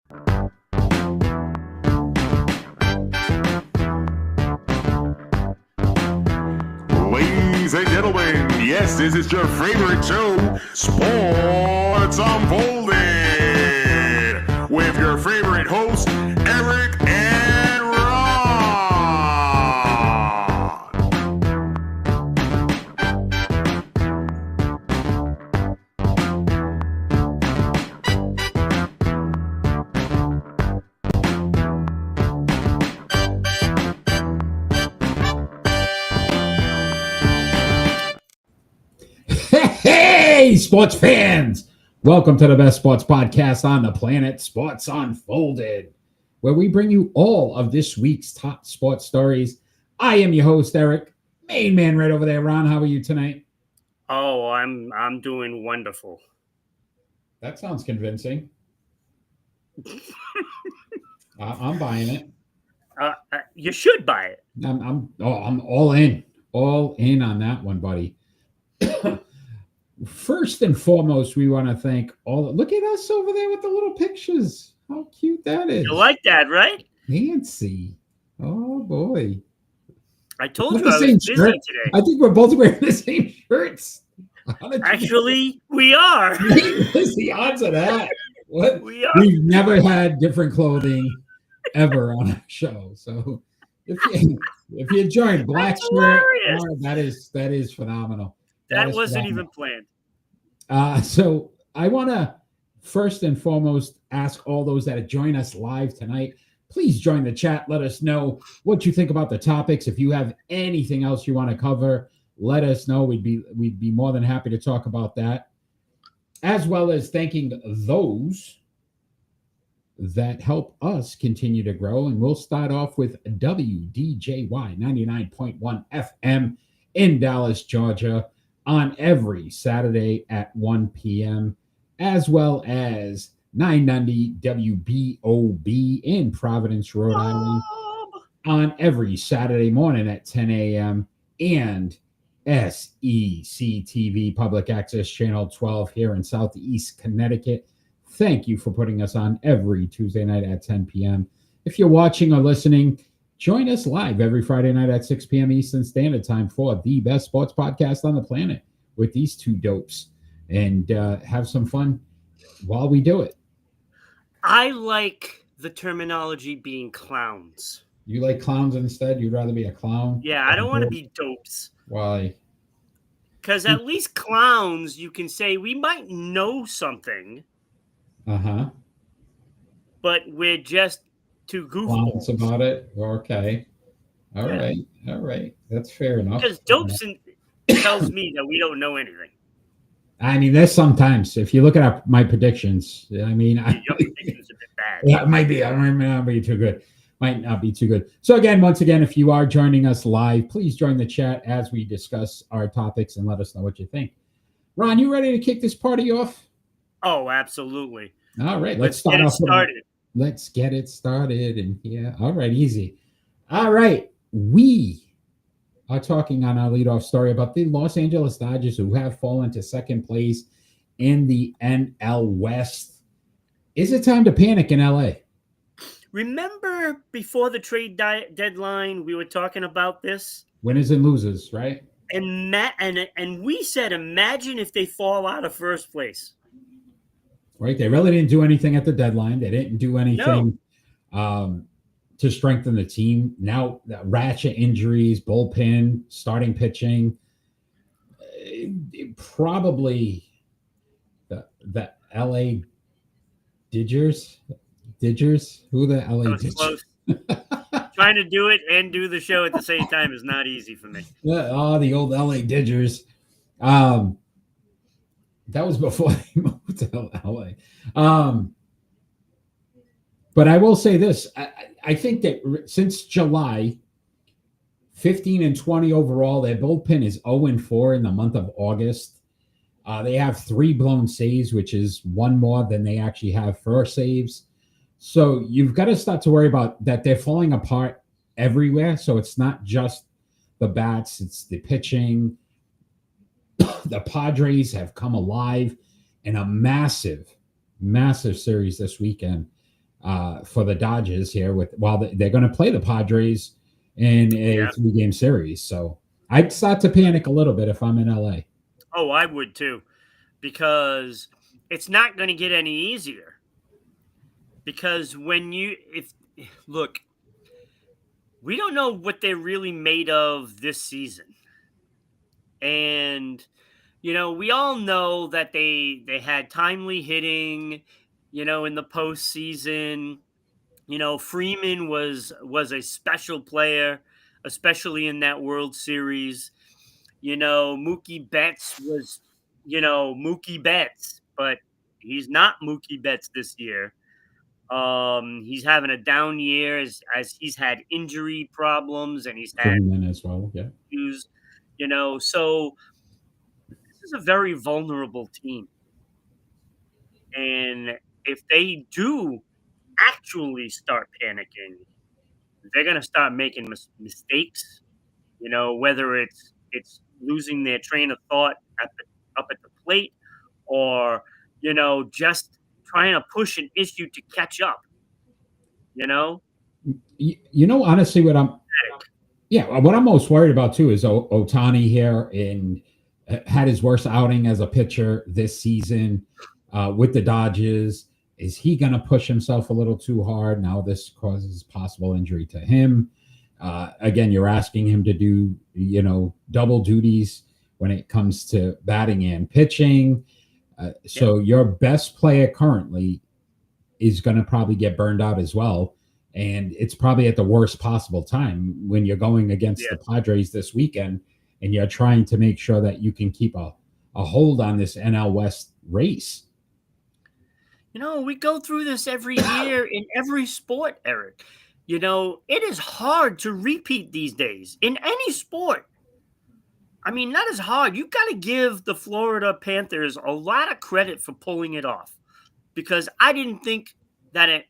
Ladies and gentlemen, yes, this is your favorite show, Sports Unfolded, with your favorite hosts, Eric and Ron. Hey, sports fans! Welcome to the best sports podcast on the planet, Sports Unfolded, where we bring you all of this week's top sports stories. I am your host, Eric. Main man right over there. Ron, how are you tonight? Oh, I'm doing wonderful. That sounds convincing. I'm buying it. You should buy it. I'm all in on that one, buddy. First and foremost, we want to thank look at us over there with the little pictures. How cute that is. You like that, right? Nancy. Oh boy. I told you I was busy today. I think we're both wearing the same shirts. Actually, we are. What's the odds of that? What? We are. We've never had different clothing ever on our show. So if you join black shirt, that is phenomenal. That wasn't even planned. So I want to first and foremost ask all those that join us live tonight, please join the chat. Let us know what you think about the topics. If you have anything else you want to cover, let us know. We'd be more than happy to talk about that, as well as thanking those that help us continue to grow. And we'll start off with WDJY 99.1 FM in Dallas, Georgia, on every Saturday at 1 p.m., as well as 990 WBOB in Providence, Rhode Island, on every Saturday morning at 10 a.m., and SECTV Public Access Channel 12 here in Southeast Connecticut. Thank you for putting us on every Tuesday night at 10 p.m. If you're watching or listening, join us live every Friday night at 6 p.m. Eastern Standard Time for the best sports podcast on the planet with these two dopes, and have some fun while we do it. I like the terminology being clowns. You like clowns instead? You'd rather be a clown? Yeah, I don't want to be dopes. Why? Because at least clowns, you can say we might know something. Uh-huh. But we're just too goofballs about it. Okay. All right. That's fair enough. Because dopes tells me that we don't know anything. I mean, there's sometimes, if you look at my predictions, I mean, your predictions are a bit bad. Yeah, it might be. I might not be too good. Might not be too good. So once again, if you are joining us live, please join the chat as we discuss our topics and let us know what you think. Ron, you ready to kick this party off? Oh, absolutely. All right. Let's get it started. Let's get it started. And yeah, all right, easy. All right. We are talking on our leadoff story about the Los Angeles Dodgers, who have fallen to second place in the NL West. Is it time to panic in LA? Remember before the trade deadline, we were talking about this? Winners and losers, right? And we said, imagine if they fall out of first place. Right. They really didn't do anything at the deadline. They didn't do anything to strengthen the team. Now, ratchet injuries, bullpen, starting pitching, probably the LA Dodgers. Who the LA Dodgers? Trying to do it and do the show at the same time is not easy for me. The old LA Dodgers. That was before they moved to LA. But I will say this. I think that since July, 15-20 overall, their bullpen is 0-4 in the month of August. They have 3 blown saves, which is 1 more than they actually have for saves. So you've got to start to worry about that. They're falling apart everywhere. So it's not just the bats, it's the pitching. The Padres have come alive in a massive series this weekend. for the Dodgers here while they're going to play the Padres in a 3-game series. So I'd start to panic a little bit if I'm in LA. Oh, I would too, because it's not going to get any easier. Because look, we don't know what they're really made of this season. And, we all know that they had timely hitting, in the postseason. Freeman was a special player, especially in that World Series. Mookie Betts was, Mookie Betts, but he's not Mookie Betts this year. He's having a down year as he's had injury problems and he's had Freeman as well. Yeah. issues, so this is a very vulnerable team. And if they do actually start panicking, they're going to start making mistakes, whether it's losing their train of thought up at the plate or, just trying to push an issue to catch up, honestly, what I'm most worried about too is Ohtani here and had his worst outing as a pitcher this season with the Dodgers. Is he going to push himself a little too hard? Now this causes possible injury to him. Again, you're asking him to do, double duties when it comes to batting and pitching. So your best player currently is going to probably get burned out as well. And it's probably at the worst possible time when you're going against the Padres this weekend and you're trying to make sure that you can keep a hold on this NL West race. We go through this every year in every sport, Eric. It is hard to repeat these days in any sport. I mean, that is hard. You've got to give the Florida Panthers a lot of credit for pulling it off because I didn't think that it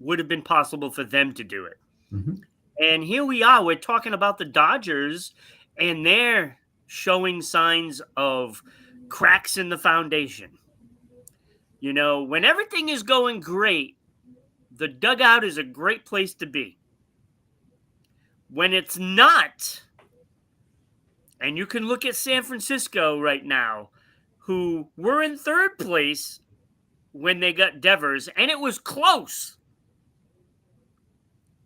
would have been possible for them to do it. Mm-hmm. And here we are. We're talking about the Dodgers, and they're showing signs of cracks in the foundation. When everything is going great, the dugout is a great place to be. When it's not, and you can look at San Francisco right now, who were in third place when they got Devers, and it was close.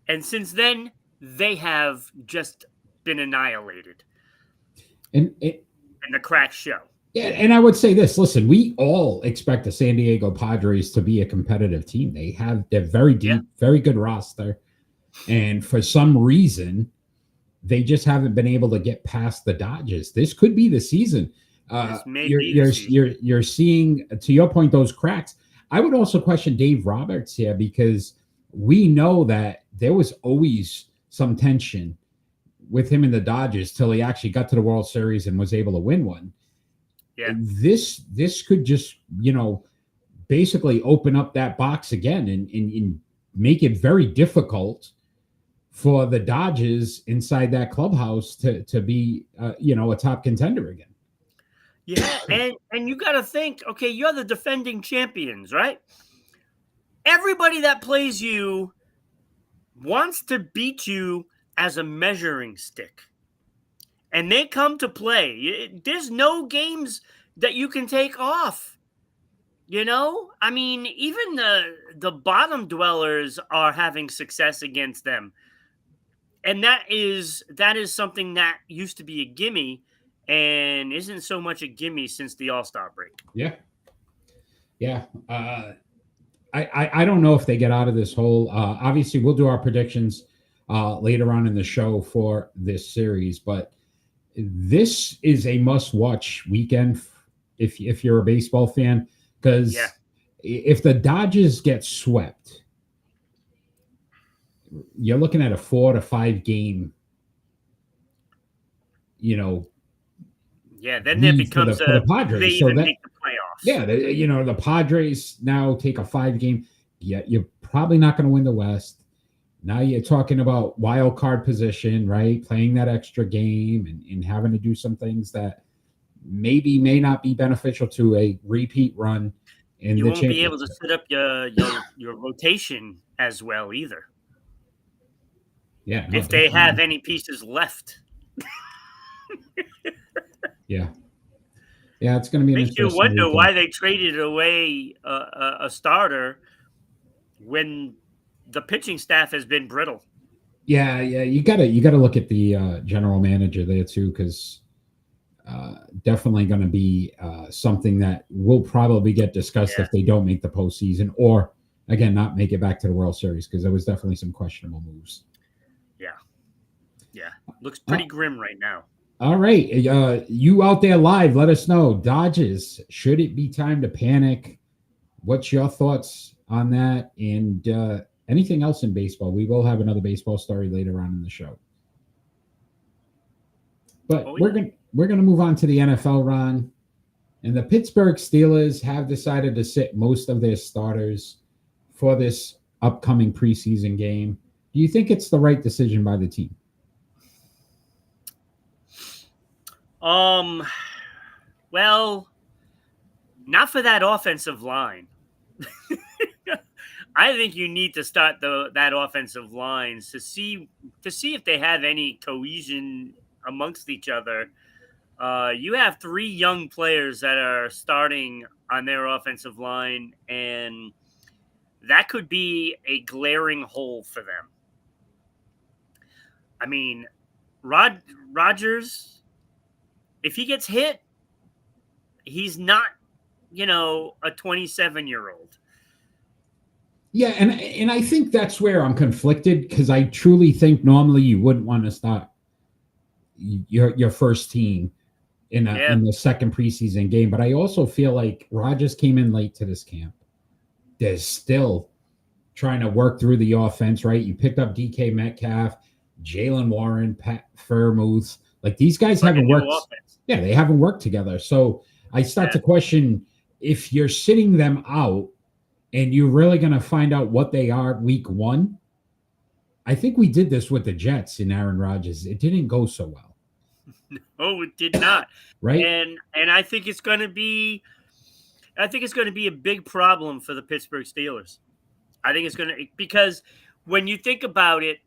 And since then, they have just been annihilated. And the cracks show. Yeah, and I would say this. Listen, we all expect the San Diego Padres to be a competitive team. They're very deep, very good roster. And for some reason, they just haven't been able to get past the Dodgers. This could be the season. You're seeing, to your point, those cracks. I would also question Dave Roberts here because we know that there was always some tension with him and the Dodgers till he actually got to the World Series and was able to win one. Yeah. This could just, basically open up that box again and make it very difficult for the Dodgers inside that clubhouse to be, a top contender again. Yeah, and you got to think, okay, you're the defending champions, right? Everybody that plays you wants to beat you as a measuring stick. And they come to play. There's no games that you can take off. I mean, even the bottom dwellers are having success against them. And that is something that used to be a gimme and isn't so much a gimme since the All-Star break. Yeah. Yeah. I don't know if they get out of this hole. Obviously, we'll do our predictions later on in the show for this series, but this is a must-watch weekend if you're a baseball fan, because if the Dodgers get swept, you're looking at a 4 to 5 game, then it becomes for the Padres. They even make the playoffs. Yeah, the Padres now take a 5 game. Yeah, you're probably not going to win the West. Now you're talking about wild card position, right? Playing that extra game and having to do some things that may not be beneficial to a repeat run in you the won't be able to championship. set up your rotation as well either. Yeah, no, If they definitely. have any pieces left. Yeah. Yeah, it's going to be an Makes you interesting wonder weekend. why they traded away a starter when the pitching staff has been brittle. Yeah, you gotta look at the general manager there too, because definitely going to be something that will probably get discussed Yeah. if they don't make the postseason, or again not make it back to the World Series, because there was definitely some questionable moves. Yeah. Looks pretty grim right now. All right, you out there live, let us know. Dodgers, should it be time to panic? What's your thoughts on that? And anything else in baseball? We will have another baseball story later on in the show. But we're gonna move on to the NFL, Ron. And the Pittsburgh Steelers have decided to sit most of their starters for this upcoming preseason game. Do you think it's the right decision by the team? Well, not for that offensive line. I think you need to start that offensive line to see if they have any cohesion amongst each other. You have 3 young players that are starting on their offensive line, and that could be a glaring hole for them. I mean, Rodgers, if he gets hit, he's not, a 27-year-old. Yeah, and I think that's where I'm conflicted, because I truly think normally you wouldn't want to start your first team in the second preseason game, but I also feel like Rodgers came in late to this camp. They're still trying to work through the offense, right? You picked up DK Metcalf, Jalen Warren, Pat Fairmouth. Like, these guys haven't worked. Yeah, they haven't worked together. So I start to question, if you're sitting them out and you're really going to find out what they are week 1. I think we did this with the Jets in Aaron Rodgers. It didn't go so well. No, it did not. Right? And I think it's going to be a big problem for the Pittsburgh Steelers. I think it's going to, because when you think about it,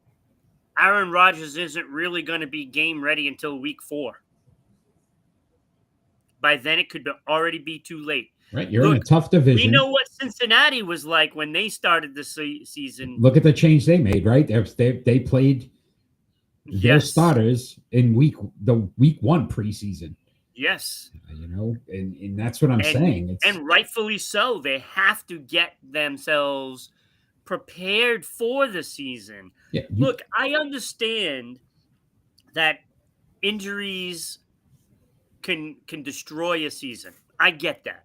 Aaron Rodgers isn't really going to be game ready until week 4. By then, it could already be too late. Right, you're in a tough division. We know what Cincinnati was like when they started the season. Look at the change they made, right? They played their starters in week 1 preseason. Yes. And that's what I'm saying. And rightfully so. They have to get themselves prepared for the season. Yeah, look, I understand that injuries can destroy a season. I get that.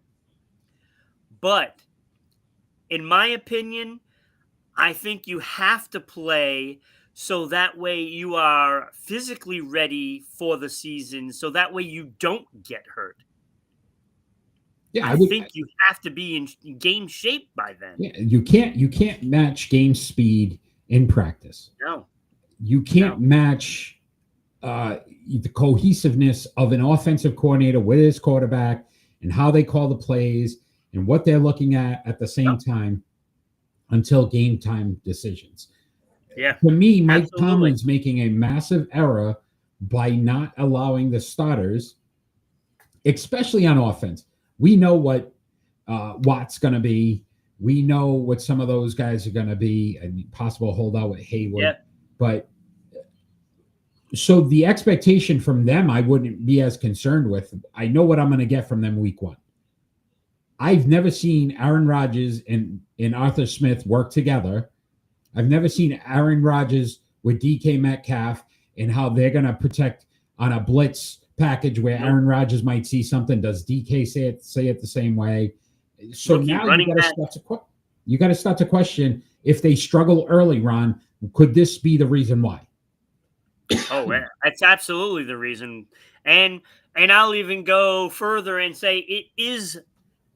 But in my opinion, I think you have to play so that way you are physically ready for the season, so that way you don't get hurt. Yeah, I think you have to be in game shape by then. Yeah, you can't match game speed in practice. No. You can't match the cohesiveness of an offensive coordinator with his quarterback and how they call the plays and what they're looking at the same time until game time decisions. Yeah. To me, Mike Tomlin's making a massive error by not allowing the starters, especially on offense. We know what Watt's going to be. We know what some of those guys are going to be, a possible holdout with Hayward. Yeah. But so the expectation from them, I wouldn't be as concerned with. I know what I'm going to get from them week 1. I've never seen Aaron Rodgers and Arthur Smith work together. I've never seen Aaron Rodgers with DK Metcalf and how they're going to protect on a blitz package where Aaron Rodgers might see something. Does DK say it the same way? So now you got to start to question, if they struggle early, Ron, could this be the reason why? Oh, that's absolutely the reason. And I'll even go further and say it is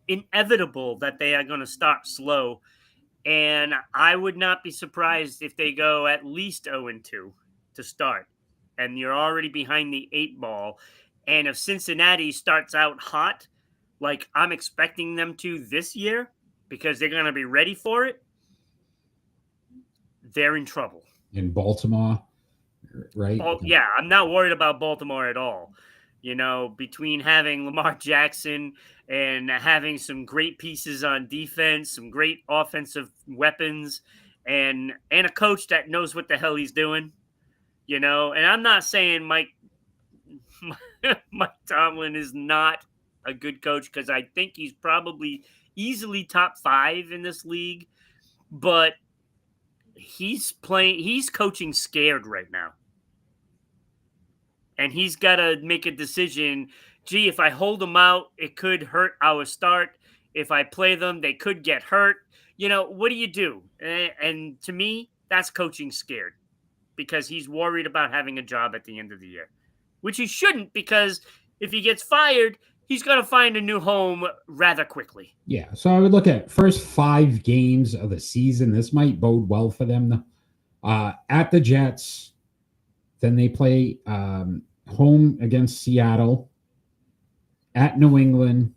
inevitable that they are going to start slow. And I would not be surprised if they go at least 0-2 to start. And you're already behind the 8 ball. And if Cincinnati starts out hot, like I'm expecting them to this year because they're going to be ready for it, they're in trouble. In Baltimore, right? Oh, yeah, I'm not worried about Baltimore at all. You know, between having Lamar Jackson and having some great pieces on defense, some great offensive weapons, and a coach that knows what the hell he's doing, you know. And I'm not saying Mike Tomlin is not a good coach, because I think he's probably easily top 5 in this league, but he's coaching scared right now. And he's got to make a decision. Gee, if I hold them out, it could hurt our start. If I play them, they could get hurt. You know, what do you do? And to me, that's coaching scared, because he's worried about having a job at the end of the year, which he shouldn't, because if he gets fired, he's going to find a new home rather quickly. Yeah, so I would look at first 5 games of the season. This might bode well for them. At the Jets, then they play home against Seattle, at New England,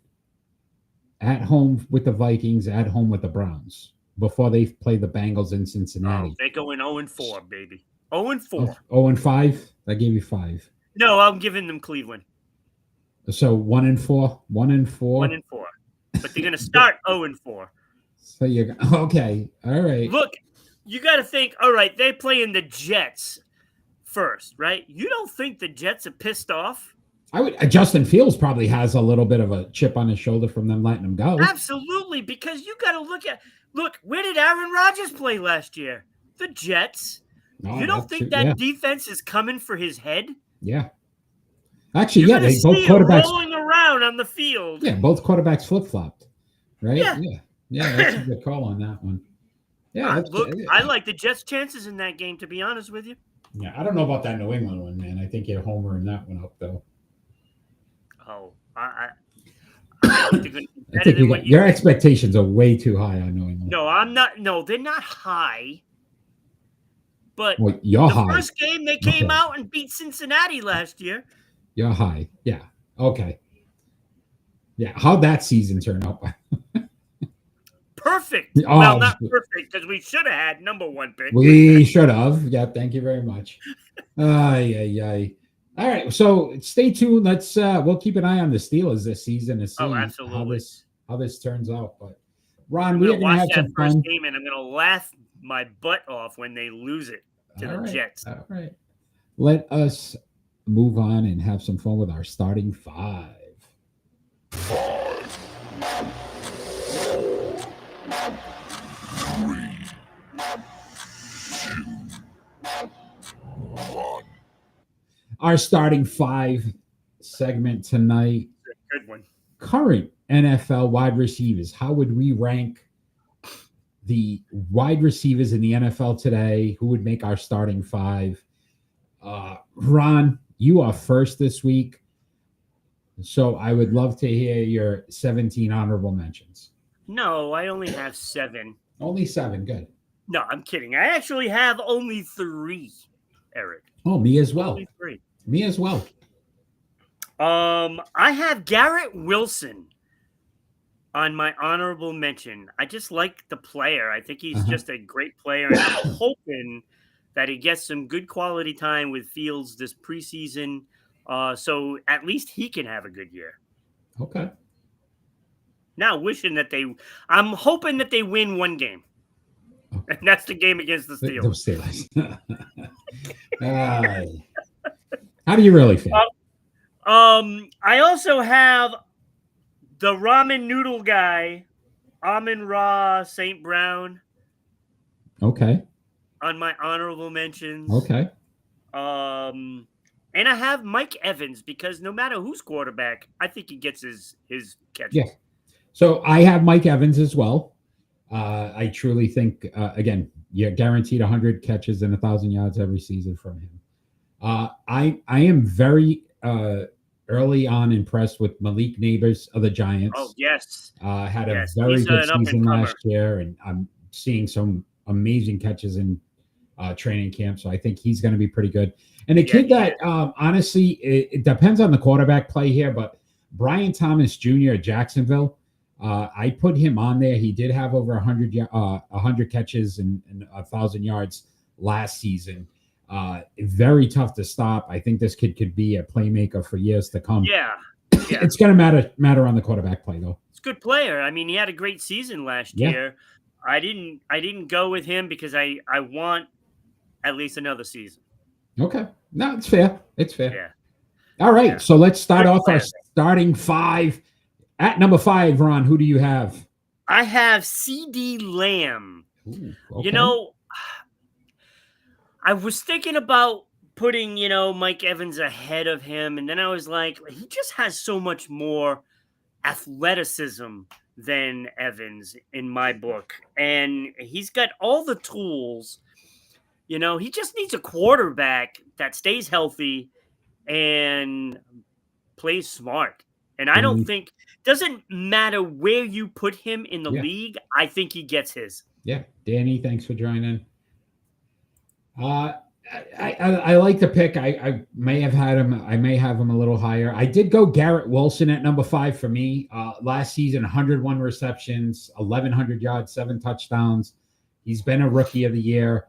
at home with the Vikings, at home with the Browns, before they play the Bengals in Cincinnati. Oh, they're going 0-4, baby. 0-4. 0-5? I gave you 5. No, I'm giving them Cleveland. So 1-4, 1-4, 1-4. But they're going to start 0-4. So you're okay. All right. Look, you got to think. All right, they're playing the Jets first, right? You don't think the Jets are pissed off? Justin Fields probably has a little bit of a chip on his shoulder from them letting him go. Absolutely, because you got to look. Where did Aaron Rodgers play last year? The Jets. You don't think that defense is coming for his head? Yeah. Actually, You're they both quarterbacks rolling around on the field. Yeah, both quarterbacks flip-flopped, right? Yeah. That's a good call on that one. Yeah, look, I like the Jets' chances in that game, to be honest with you. Yeah, I don't know about that New England one, man. I think you're homering that one up, though. Oh, I think your expectations are way too high on New England. No, I'm not. No, they're not high. But you're high. The first game they came out and beat Cincinnati last year. You're high. Yeah. Okay. Yeah. How'd that season turn out? Perfect. Well, not perfect, because we should have had number 1 pick. We should have. Yeah. Thank you very much. Ay. All right. So stay tuned. Let's we'll keep an eye on the Steelers this season and see how this turns out. But Ron, we're gonna have some fun. Game, and I'm gonna laugh my butt off when they lose it to the Jets. All right. Let us move on and have some fun with our starting 5. 5, 4, 3, 2, 1. Our starting 5 segment tonight. Good one. Current NFL wide receivers. How would we rank the wide receivers in the NFL today? Who would make our starting 5? Ron, you are first this week. So I would love to hear your 17 honorable mentions. No, I only have 7. Only 7. Good. No, I'm kidding. I actually have only 3, Eric. Oh, me as well. Only 3. Me as well. I have Garrett Wilson on my honorable mention. I just like the player. I think he's just a great player, and I'm hoping that he gets some good quality time with Fields this preseason, so at least he can have a good year. Okay. Now, I'm hoping that they win 1 game, and that's the game against the Steelers. How do you really feel? I also have the ramen noodle guy, Amon-Ra St. Brown. Okay. On my honorable mentions. Okay. And I have Mike Evans, because no matter who's quarterback, I think he gets his catches. Yeah. So I have Mike Evans as well. I truly think, again, you're guaranteed 100 catches and 1,000 yards every season from him. I am very early on impressed with Malik Neighbors of the Giants. Oh, yes. Had a very good season last year, and I'm seeing some amazing catches in training camp, so I think he's going to be pretty good. And a kid that, honestly, it depends on the quarterback play here, but Brian Thomas Jr. at Jacksonville. I put him on there. He did have over 100 catches and 1,000 yards last season. Very tough to stop. I think this kid could be a playmaker for years to come. Yeah. It's going to matter on the quarterback play, though. It's a good player. I mean, he had a great season last year. I didn't go with him because I want at least another season. Okay. No, it's fair. It's fair. Yeah. All right. Yeah. So let's start Good off player. our starting five. At number 5, Ron, who do you have? I have CD Lamb. Ooh, okay. You know, I was thinking about putting, Mike Evans ahead of him. And then I was like, he just has so much more athleticism than Evans in my book. And he's got all the tools. He just needs a quarterback that stays healthy and plays smart. And I don't think, doesn't matter where you put him in the league, I think he gets his. Yeah. Danny, thanks for joining. I like the pick. I may have had him. I may have him a little higher. I did go Garrett Wilson at number 5 for me. Last season, 101 receptions, 1,100 yards, 7 touchdowns. He's been a rookie of the year.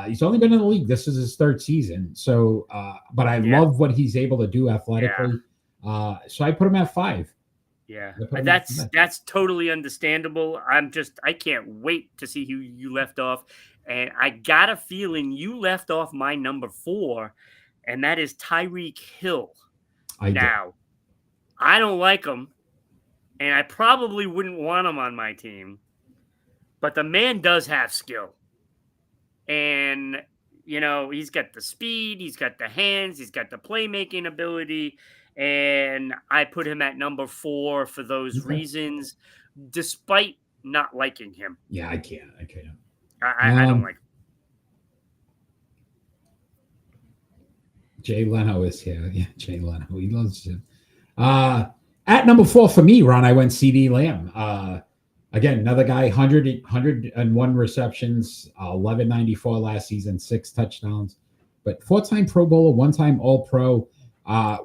He's only been in the league. This is his 3rd season. So, but I love what he's able to do athletically. So I put him at 5. Yeah, that's totally understandable. I can't wait to see who you left off. And I got a feeling you left off my number 4, and that is Tyreek Hill. I don't like him, and I probably wouldn't want him on my team, but the man does have skill. And, he's got the speed, he's got the hands, he's got the playmaking ability, and I put him at number 4 for those reasons, despite not liking him. Yeah, I can't. I don't like him. Jay Leno is here. Yeah, Jay Leno. He loves him. At number 4 for me, Ron, I went CD Lamb. Again, another guy, 101 receptions, 1194 last season, 6 touchdowns. But 4-time Pro Bowler, 1-time All-Pro.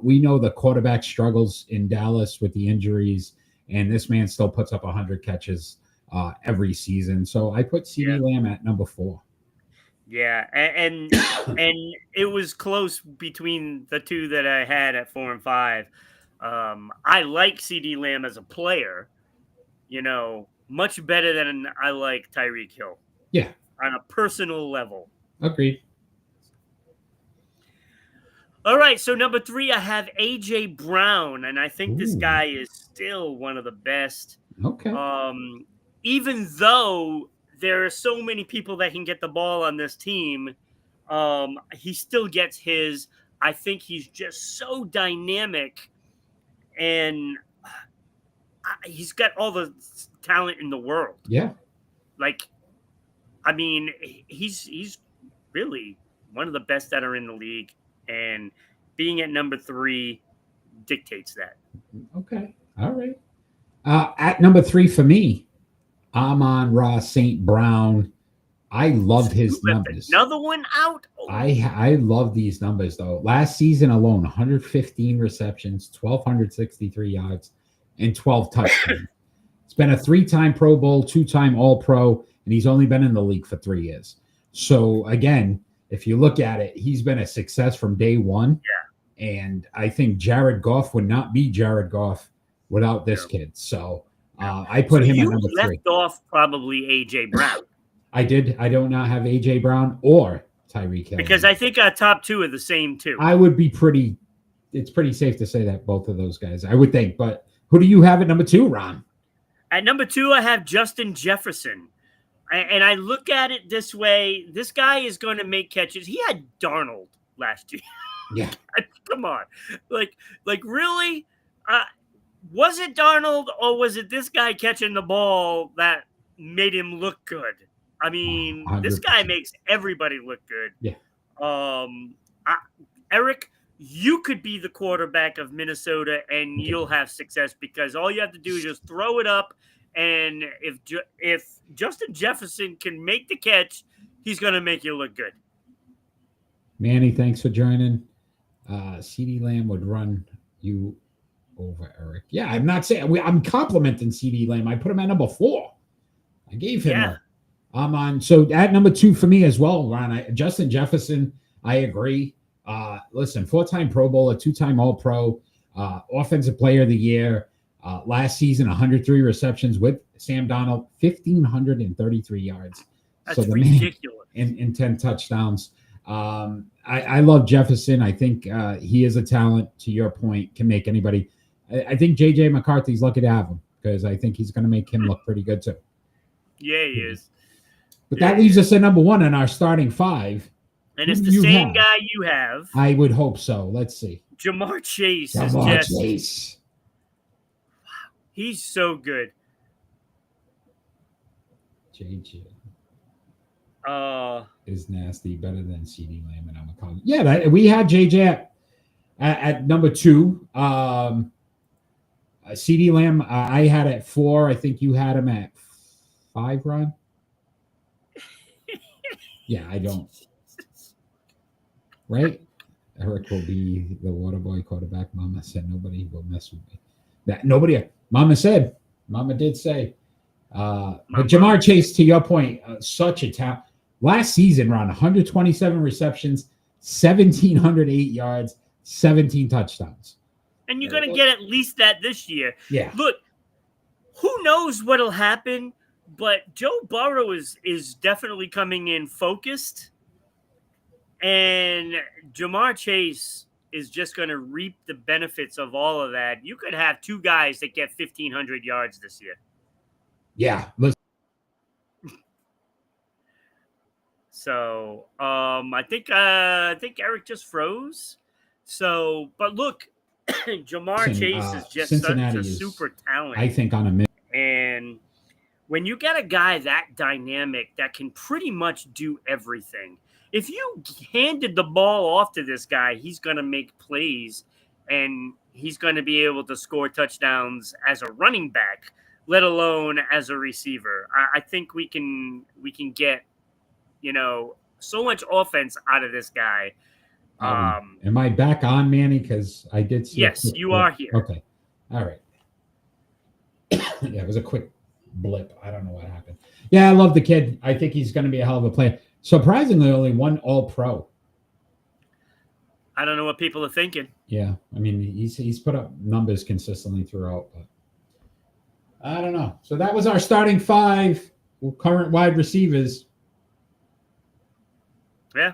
We know the quarterback struggles in Dallas with the injuries, and this man still puts up 100 catches every season. So I put CD Lamb at number 4. Yeah, and it was close between the two that I had at 4 and 5. I like CD Lamb as a player, much better than I like Tyreek Hill. Yeah. On a personal level. Agreed. All right, so number 3, I have A.J. Brown, and I think this guy is still one of the best. Okay. Even though there are so many people that can get the ball on this team, he still gets his. I think he's just so dynamic, and he's got all the talent in the world. Yeah. He's really one of the best that are in the league, and being at number 3 dictates that. Okay. All right. At number 3 for me, Amon-Ra St. Brown. I love his numbers. Another one out. Oh. I love these numbers, though. Last season alone, 115 receptions, 1,263 yards, and 12 touchdowns. It's been a 3-time Pro Bowl, 2-time All-Pro, and he's only been in the league for 3 years. So, again, if you look at it, he's been a success from day one. Yeah. And I think Jared Goff would not be Jared Goff without this kid. So I put him at number 3. You left off probably A.J. Brown. I did. I do not have A.J. Brown or Tyreek Hill. Because I think our top 2 are the same, too. I would be it's pretty safe to say that both of those guys, I would think. But who do you have at number 2, Ron? At number 2, I have Justin Jefferson. And I look at it this way. This guy is going to make catches. He had Darnold last year. Yeah. Come on. Like really? Was it Darnold or was it this guy catching the ball that made him look good? I mean, 100%. This guy makes everybody look good. Yeah. Eric, you could be the quarterback of Minnesota and you'll have success because all you have to do is just throw it up. And if Justin Jefferson can make the catch, he's going to make you look good. Manny, thanks for joining. CD Lamb would run you over Eric. Yeah, I'm not saying I'm complimenting CD Lamb. I put him at number 4. I gave him I'm on. So at number 2 for me as well, Ron. Justin Jefferson, I agree. Listen, 4-time Pro Bowler, 2-time All-Pro, Offensive Player of the Year. Last season, 103 receptions with Sam Darnold, 1,533 yards. That's ridiculous. In 10 touchdowns. I love Jefferson. I think he is a talent, to your point, can make anybody. I think J.J. McCarthy's lucky to have him because I think he's going to make him look pretty good too. Yeah, he is. But that leaves us at number 1 in our starting 5. And it's the same guy you have. I would hope so. Let's see. Jamar Chase Chase. Wow, he's so good. JJ. Uh, is nasty, better than CD Lamb and I'm yeah, we had JJ at number 2. CD Lamb, I had at 4. I think you had him at 5, Ron. Yeah, I don't. Right? Eric will be the water boy quarterback. Mama said nobody will mess with me. That nobody. Mama did say. But Jamar Chase, to your point, such a talent. Last season, Ron, 127 receptions, 1,708 yards, 17 touchdowns. And you're going to get at least that this year. Yeah. Look, who knows what'll happen, but Joe Burrow is definitely coming in focused. And Jamar Chase is just going to reap the benefits of all of that. You could have 2 guys that get 1,500 yards this year. Yeah. Listen. So I think Eric just froze. So, but look, Jamar Chase is just Cincinnati such a super talent. I think on a minute. And when you get a guy that dynamic that can pretty much do everything, if you handed the ball off to this guy, he's going to make plays and he's going to be able to score touchdowns as a running back, let alone as a receiver. I think we can get, so much offense out of this guy. Am I back on, Manny? Because I did see. Yes, you are here. Okay. All right. Yeah, it was a quick blip. I don't know what happened. Yeah, I love the kid. I think he's going to be a hell of a player. Surprisingly, only 1 All-Pro. I don't know what people are thinking. Yeah, I mean, he's put up numbers consistently throughout, but I don't know. So that was our starting 5 current wide receivers. Yeah.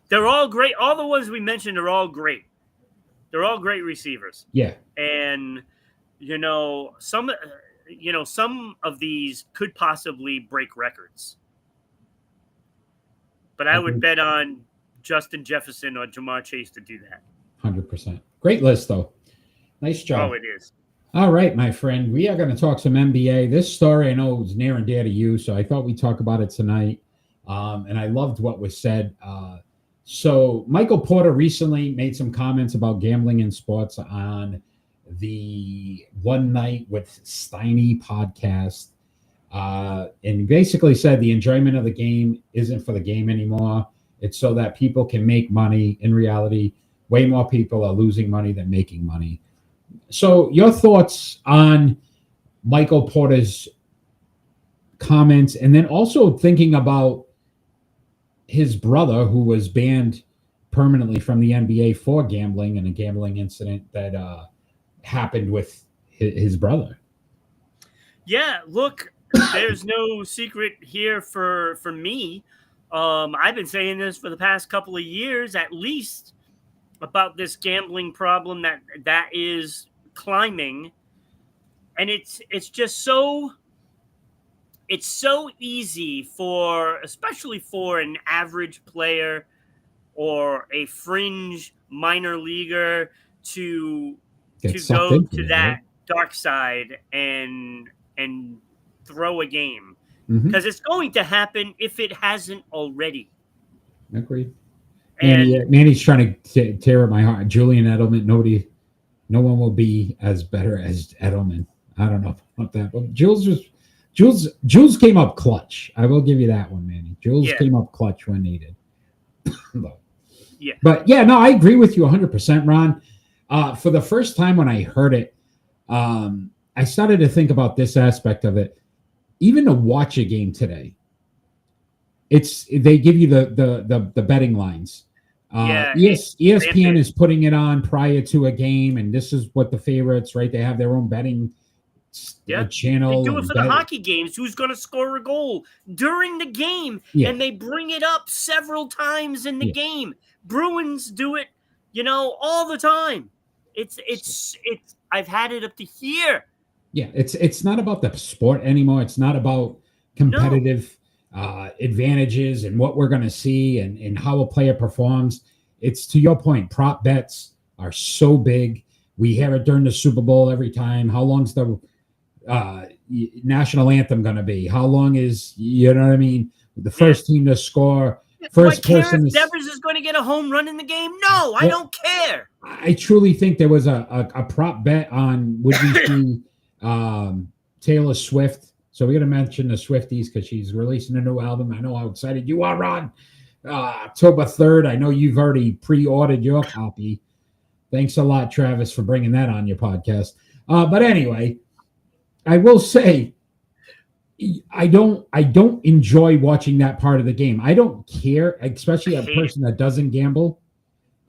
They're all great. All the ones we mentioned are all great. They're all great receivers. Yeah. And, some of these could possibly break records. But I would bet on Justin Jefferson or Jamar Chase to do that. 100%. Great list, though. Nice job. Oh, it is. All right, my friend. We are going to talk some NBA. This story I know is near and dear to you, so I thought we'd talk about it tonight. And I loved what was said. So Michael Porter recently made some comments about gambling in sports on the One Night with Steiny podcast. And he basically said the enjoyment of the game isn't for the game anymore. It's so that people can make money. In reality, way more people are losing money than making money. So your thoughts on Michael Porter's comments, and then also thinking about his brother, who was banned permanently from the NBA for gambling and a gambling incident that happened with his brother. Yeah, look, there's no secret here for me. I've been saying this for the past couple of years, at least, about this gambling problem that is climbing, and it's just so easy especially for an average player or a fringe minor leaguer to go to that dark side and throw a game, because it's going to happen if it hasn't already. Agreed. And Manny's trying to tear at my heart. Julian Edelman, no one will be as better as Edelman. I don't know about that, but Jules came up clutch. I will give you that one, Manny. Jules came up clutch when needed. Yeah. But yeah, no, I agree with you 100%, Ron. For the first time when I heard it, I started to think about this aspect of it. Even to watch a game today, they give you the betting lines. ESPN is putting it on prior to a game, and this is what the favorites, right? They have their own betting channel. They do it for the hockey games. Who's going to score a goal during the game? Yeah. And they bring it up several times in the game. Bruins do it, all the time. It's. I've had it up to here. Yeah, it's not about the sport anymore. It's not about competitive advantages and what we're going to see and how a player performs. It's, to your point, prop bets are so big. We hear it during the Super Bowl every time. How long's the national anthem going to be? How long is, you know what I mean, the first team to score? First person. Devers is going to get a home run in the game? No, I don't care. I truly think there was a prop bet on would we see Taylor Swift. So we're going to mention the Swifties because she's releasing a new album. I know how excited you are, Ron. October 3rd. I know you've already pre-ordered your copy. Thanks a lot, Travis, for bringing that on your podcast. But anyway, I will say I don't enjoy watching that part of the game. I don't care, especially a person that doesn't gamble,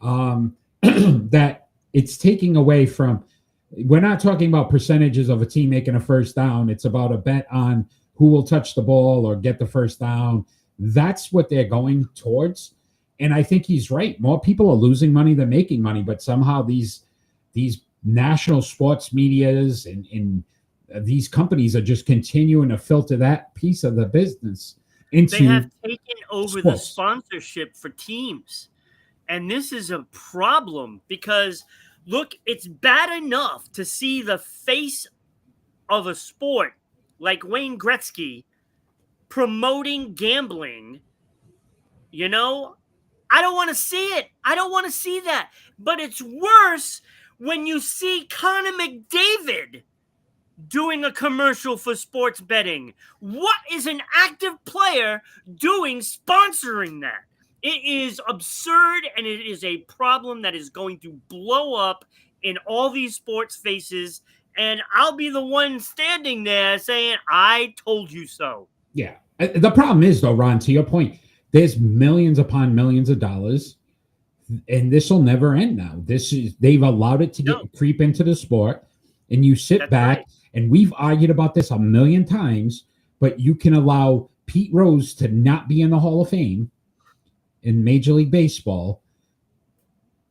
that it's taking away from. We're not talking about percentages of a team making a first down. It's about a bet on who will touch the ball or get the first down. That's what they're going towards. And I think he's right. More people are losing money than making money, but somehow these national sports medias and these companies are just continuing to filter that piece of the business into. They have taken over sports. The sponsorship for teams. And this is a problem because look, it's bad enough to see the face of a sport like Wayne Gretzky promoting gambling. I don't want to see it. I don't want to see that. But it's worse when you see Connor McDavid doing a commercial for sports betting. What is an active player doing sponsoring that? It is absurd, and it is a problem that is going to blow up in all these sports faces, and I'll be the one standing there saying, I told you so. Yeah. The problem is, though, Ron, to your point, there's millions upon millions of dollars, and this will never end now. They've allowed it to creep into the sport, and you sit back, and we've argued about this a million times, but you can allow Pete Rose to not be in the Hall of Fame in Major League Baseball,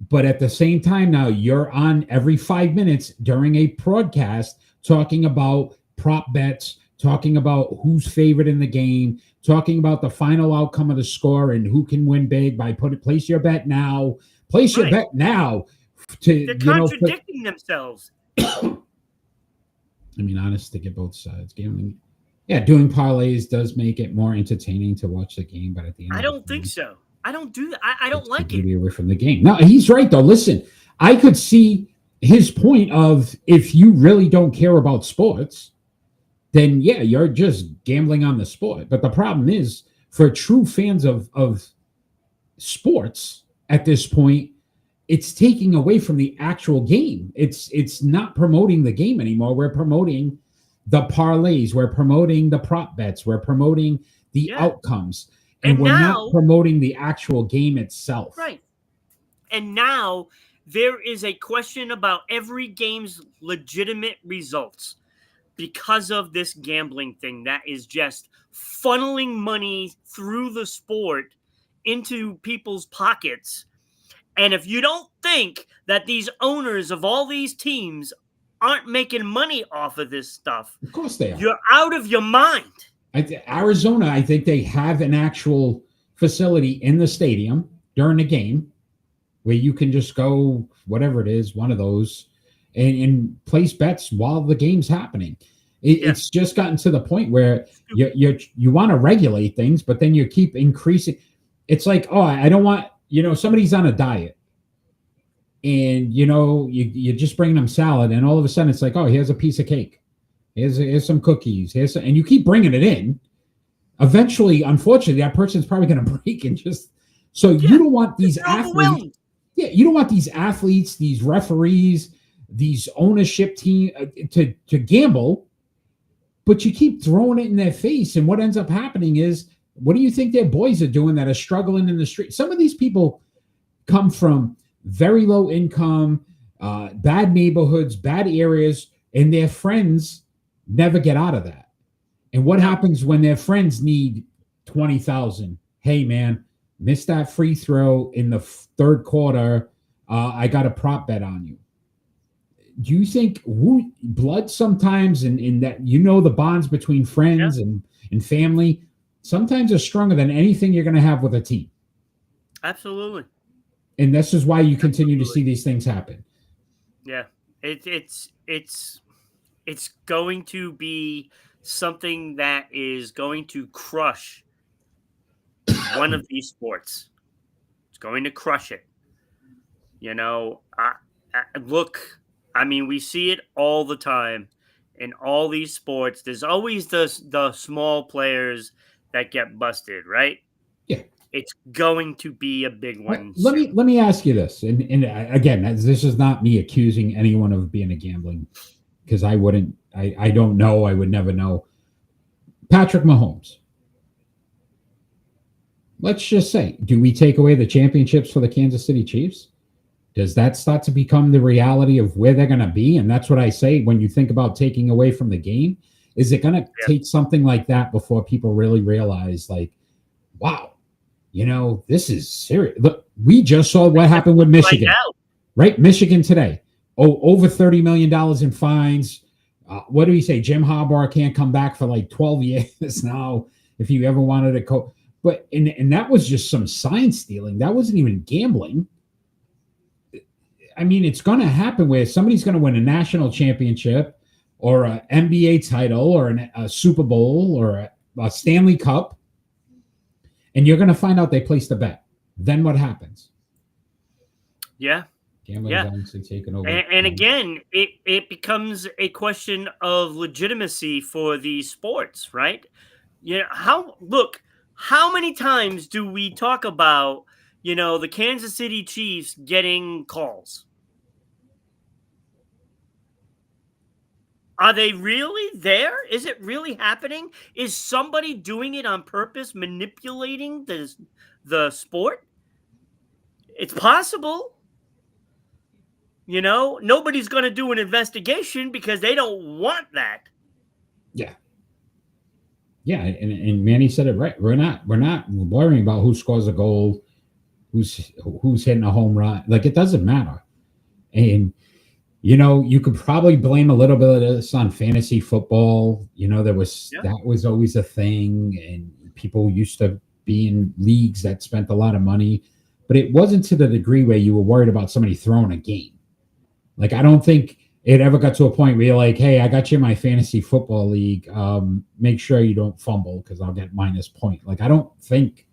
but at the same time now you're on every 5 minutes during a broadcast talking about prop bets, talking about who's favored in the game, talking about the final outcome of the score and who can win big by place your bet now. Place your bet now. They're contradicting themselves. I mean, honest to get both sides. Gambling, doing parlays does make it more entertaining to watch the game, but at the end, I don't think so. I don't do that. I don't like it. Away from the game. No, he's right though. Listen, I could see his point of if you really don't care about sports, then you're just gambling on the sport. But the problem is, for true fans of sports at this point, it's taking away from the actual game. It's not promoting the game anymore. We're promoting the parlays. We're promoting the prop bets. We're promoting the outcomes. And we're not promoting the actual game itself. Right. And now there is a question about every game's legitimate results because of this gambling thing that is just funneling money through the sport into people's pockets. And if you don't think that these owners of all these teams aren't making money off of this stuff, of course they are. You're out of your mind. Arizona, I think they have an actual facility in the stadium during the game where you can just go, whatever it is, one of those, and place bets while the game's happening. It's just gotten to the point where you want to regulate things, but then you keep increasing. It's like, I don't want, somebody's on a diet and, you're just bringing them salad and all of a sudden it's like, here's a piece of cake. Here's some cookies. And you keep bringing it in. Eventually, unfortunately, that person's probably going to break and just. So you don't want these athletes. Yeah, you don't want these athletes, these referees, these ownership team to gamble, but you keep throwing it in their face. And what ends up happening is, what do you think their boys are doing that are struggling in the street? Some of these people come from very low income, bad neighborhoods, bad areas, and their friends never get out of that. And what happens when their friends need 20,000? Hey, man, missed that free throw in the third quarter. I got a prop bet on you. Do you think blood sometimes, in that, the bonds between friends and family sometimes are stronger than anything you're going to have with a team? Absolutely. And this is why you continue to see these things happen. Yeah, it's going to be something that is going to crush one of these sports. It's going to crush it. Look, I mean, we see it all the time in all these sports. There's always the small players that get busted, right? Yeah. It's going to be a big one. Let me ask you this, and again, this is not me accusing anyone of being a gambling, because I wouldn't. I don't know. I would never know. Patrick Mahomes. Let's just say, do we take away the championships for the Kansas City Chiefs? Does that start to become the reality of where they're going to be? And that's what I say when you think about taking away from the game. Is it going to take something like that before people really realize, like, wow, this is serious? Look, we just saw what happened with Michigan, right? Michigan today, over $30 million in fines. What do we say? Jim Harbaugh can't come back for like 12 years now if you ever wanted to coach. But and that was just some sign stealing. That wasn't even gambling. I mean, it's going to happen where somebody's going to win a national championship or an NBA title or a Super Bowl or a Stanley Cup, and you're going to find out they placed a bet. Then what happens? Yeah. Gambling is obviously taken over. And again, it becomes a question of legitimacy for these sports, right? How many times do we talk about, the Kansas City Chiefs getting calls? Are they really there? Is it really happening? Is somebody doing it on purpose, manipulating the sport? It's possible. Nobody's going to do an investigation because they don't want that. Yeah. Yeah, and Manny said it right. We're not worrying about who scores a goal, who's hitting a home run. Like, it doesn't matter. And you could probably blame a little bit of this on fantasy football. That was always a thing, and people used to be in leagues that spent a lot of money, but it wasn't to the degree where you were worried about somebody throwing a game. Like, I don't think it ever got to a point where you're like, hey, I got you in my fantasy football league. Make sure you don't fumble because I'll get minus point. Like, I don't think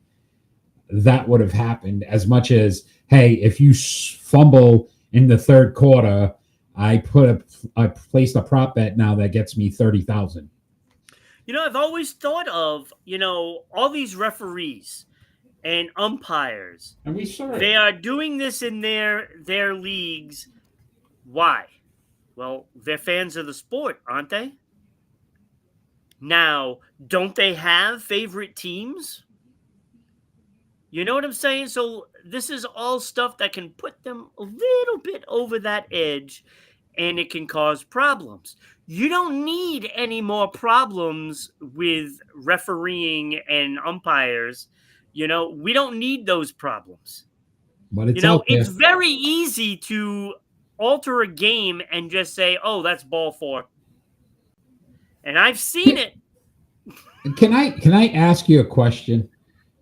that would have happened as much as, hey, if you fumble in the third quarter, I placed a prop bet now that gets me 30,000. I've always thought of, all these referees and umpires. And we saw it. They are doing this in their leagues. Why? Well, they're fans of the sport, aren't they? Now, don't they have favorite teams? You know what I'm saying? So this is all stuff that can put them a little bit over that edge, and it can cause problems. You don't need any more problems with refereeing and umpires. We don't need those problems. But it's very easy to alter a game and just say, oh, that's ball 4. And I've seen it. Can I ask you a question?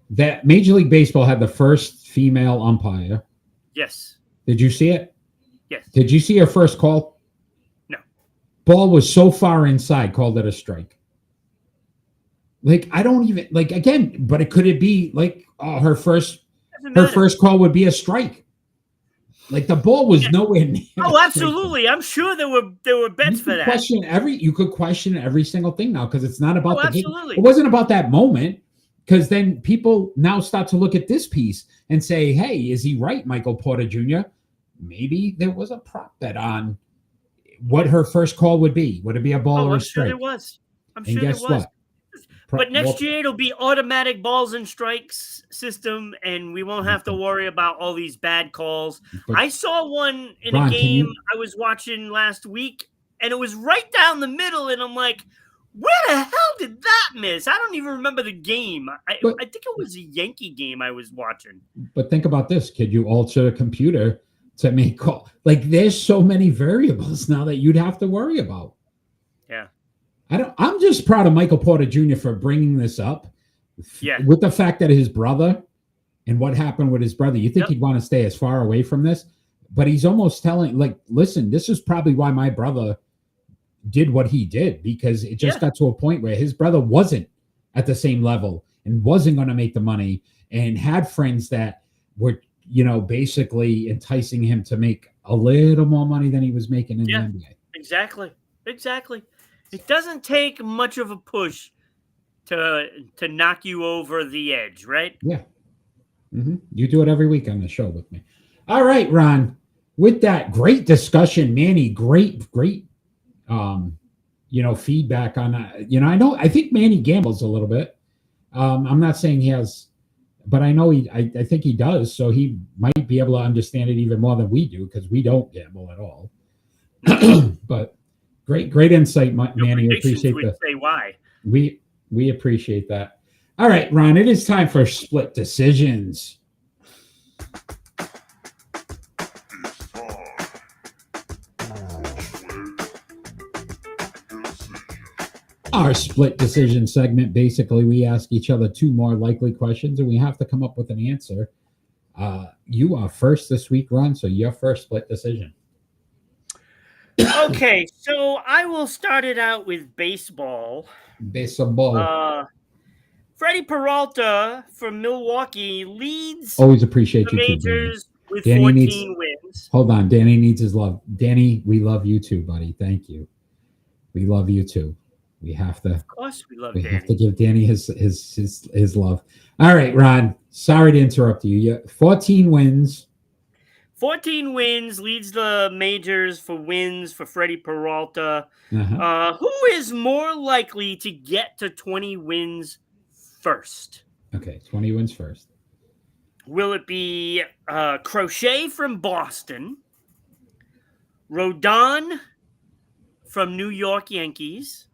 That Major League Baseball had the first female umpire. Yes. Did you see it? Yes. Did you see her first call? No. Ball was so far inside, called it a strike. Like, I don't even, like, again, but could it be like her first call would be a strike? Like, the ball was nowhere near. Oh, absolutely. I'm sure there were bets for that. You could question every single thing now because it's not about the game. Absolutely. It wasn't about that moment. Because then people now start to look at this piece and say, hey, is he right, Michael Porter Jr.? Maybe there was a prop bet on what her first call would be. Would it be a ball or a strike? I'm sure there was. And guess what? But next year it'll be automatic balls and strikes system, and we won't have to worry about all these bad calls. But, I saw one in a game I was watching last week, and it was right down the middle, and I'm like, where the hell did that miss? I don't even remember the game. I think it was a Yankee game I was watching. But think about this. Could you alter a computer to make call? Like, there's so many variables now that you'd have to worry about. Yeah. I'm just proud of Michael Porter Jr. for bringing this up. Yeah. With the fact that his brother and what happened with his brother, you think he'd want to stay as far away from this? But he's almost telling, like, listen, this is probably why my brother did what he did, because it just got to a point where his brother wasn't at the same level and wasn't going to make the money, and had friends that were, basically enticing him to make a little more money than he was making in the NBA. Exactly. It doesn't take much of a push to knock you over the edge, right? Yeah. Mm-hmm. You do it every week on the show with me. All right, Ron. With that great discussion, Manny, great feedback on I think Manny gambles a little bit. I'm not saying he has, but I know I think he does, so he might be able to understand it even more than we do, because we don't gamble at all. But great insight, Manny. We appreciate that. Say why. We appreciate that. All right, Ron, it is time for split decisions. Our split decision segment, basically, we ask each other two more likely questions, and we have to come up with an answer. You are first this week, Ron, so your first split decision. Okay, so I will start it out with baseball. Freddie Peralta from Milwaukee leads always appreciate the you majors too, with Danny 14 wins. Hold on, Danny needs his love. Danny, we love you too, buddy. Thank you. We love you too. We have to. Of course, we love Danny. We have to give Danny his love. All right, Ron. Sorry to interrupt you. 14 wins. 14 wins, leads the majors for wins for Freddie Peralta. Who is more likely to get to 20 wins first? Okay, 20 wins first. Will it be Crochet from Boston, Rodon from New York Yankees,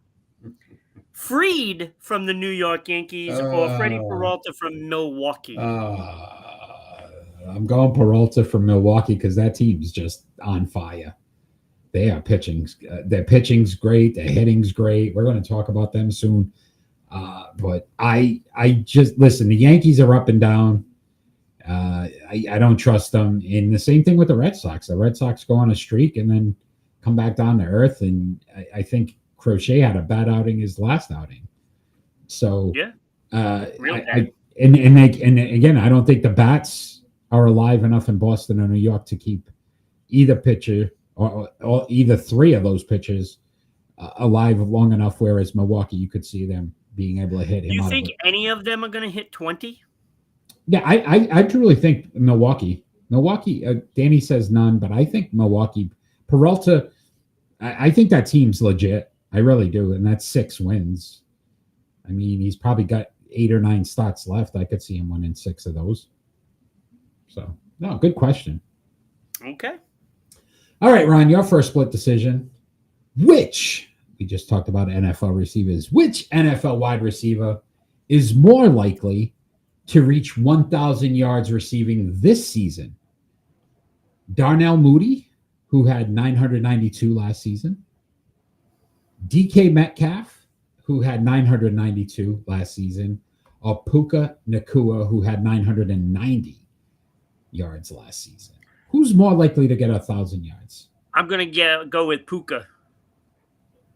Fried from the New York Yankees, or Freddie Peralta from Milwaukee? I'm going Peralta from Milwaukee, because that team's just on fire. They are pitching. Their pitching's great. Their hitting's great. We're going to talk about them soon. But I just listen. The Yankees are up and down. I don't trust them. And the same thing with the Red Sox. The Red Sox go on a streak and then come back down to earth. And I think Crochet had a bad outing his last outing. So and again, I don't think the bats are alive enough in Boston or New York to keep either pitcher or either three of those pitchers alive long enough. Whereas Milwaukee, you could see them being able to hit him. Do you think any of them are going to hit 20? Yeah, I truly think Milwaukee. Danny says none, but I think Milwaukee. Peralta, I think that team's legit. I really do, and that's 6 wins. I mean, he's probably got 8 or 9 starts left. I could see him winning 6 of those. So, no, good question. Okay. All right, Ron, your first split decision. We just talked about NFL receivers. Which NFL wide receiver is more likely to reach 1,000 yards receiving this season? Darnell Mooney, who had 992 last season. DK Metcalf, who had 992 last season. Or Puka Nacua, who had 990 yards last season. Who's more likely to get 1,000 yards? I'm going to go with Puka.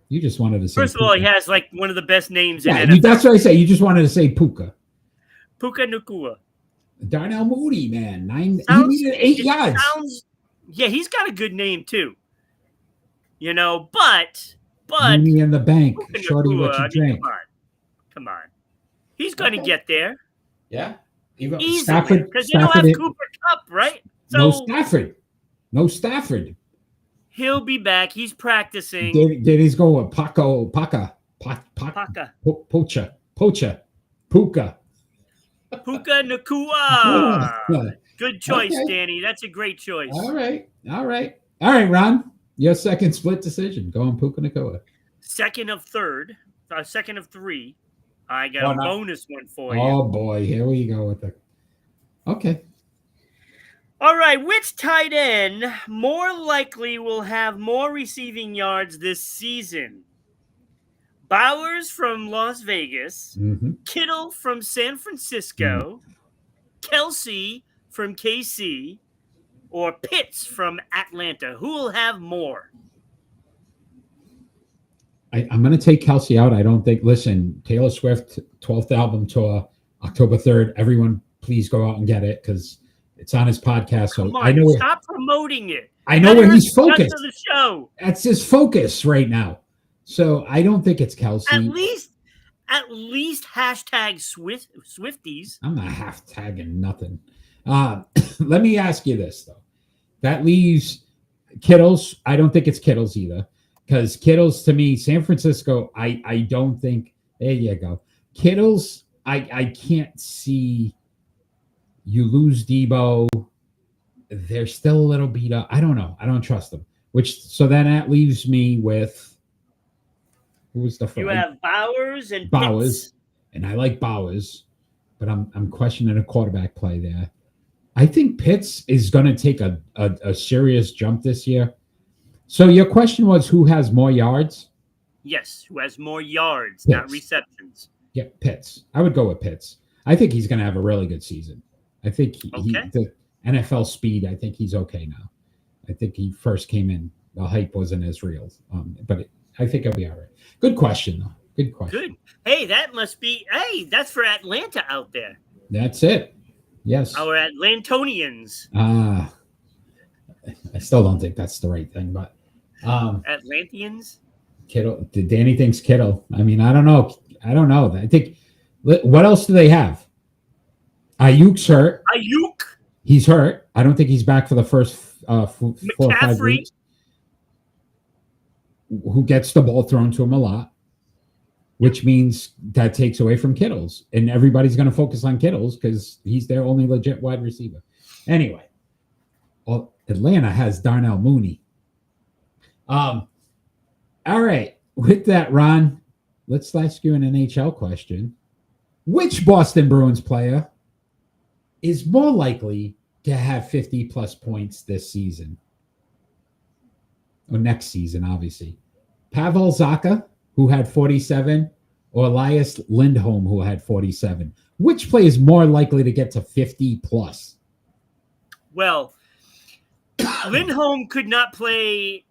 You just wanted to say First of all, he has like one of the best names in NFL. That's what I say. You just wanted to say Puka. Puka Nacua. Darnell Mooney, man. He needed 8 yards. He's got a good name too. But Mooney in the bank. Puka Shorty, Nacua, what you drink. Come on. He's going to get there. Yeah. Even Easily. Because they don't have Cooper Kupp, right? So no Stafford. No Stafford. He'll be back. He's practicing. Did he's going with Puka. Puka Nakua. Good choice, Okay. Danny. That's a great choice. All right, Ron. Your second split decision. Go on Puka Nakua. Second of three. I got a bonus one for you. Oh boy, here we go with the. Okay. All right, which tight end more likely will have more receiving yards this season? Bowers from Las Vegas, Kittle from San Francisco, Kelsey from KC, or Pitts from Atlanta? Who will have more? I'm going to take Kelsey out. I don't think. Listen, Taylor Swift 12th album tour, October 3rd. Everyone, please go out and get it because it's on his podcast. So Come on, I know stop promoting it. I know where he's focused. The show. That's his focus right now. So I don't think it's Kelsey. At least hashtag Swifties. I'm not hashtagging nothing. Let me ask you this though. That leaves Kittles. I don't think it's Kittles either. Because Kittles, to me, San Francisco, I don't think. There you go. Kittles, I can't see you lose Debo. They're still a little beat up. I don't know. I don't trust them. So then that leaves me with who's the first? You have Bowers and Pitts. And I like Bowers, but I'm questioning a quarterback play there. I think Pitts is going to take a serious jump this year. So your question was who has more yards? Yes, who has more yards, Pitts. not receptions. Yeah, Pitts. I would go with Pitts. I think he's going to have a really good season. I think the NFL speed, I think he's okay now. I think he first came in. The hype wasn't as real. But I think he'll be all right. Good question, though. Good question. Good. Hey, that's for Atlanta out there. That's it. Yes. Our Atlantonians. I still don't think that's the right thing, but Atlanteans? Kittle. Danny thinks Kittle. I mean, I don't know. I think what else do they have? Ayuk's hurt. He's hurt. I don't think he's back for the first 4 or 5 weeks. Who gets the ball thrown to him a lot, which means that takes away from Kittles. And everybody's going to focus on Kittles because he's their only legit wide receiver. Anyway, Atlanta has Darnell Mooney. All right. With that, Ron, let's ask you an NHL question. Which Boston Bruins player is more likely to have 50-plus points this season? Or next season, obviously. Pavel Zacha, who had 47, or Elias Lindholm, who had 47. Which player is more likely to get to 50-plus? Well, Lindholm could not play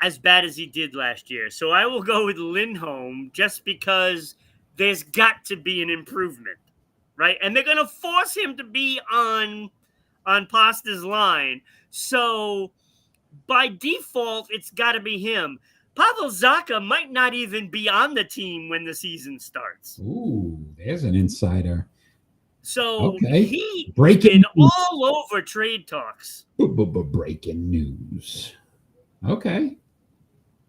as bad as he did last year. So I will go with Lindholm just because there's got to be an improvement, right? And they're going to force him to be on Pasta's line. So by default, it's got to be him. Pavel Zacha might not even be on the team when the season starts. Ooh, there's an insider. So okay. He's Breaking been news. all over trade talks. Breaking news. Okay.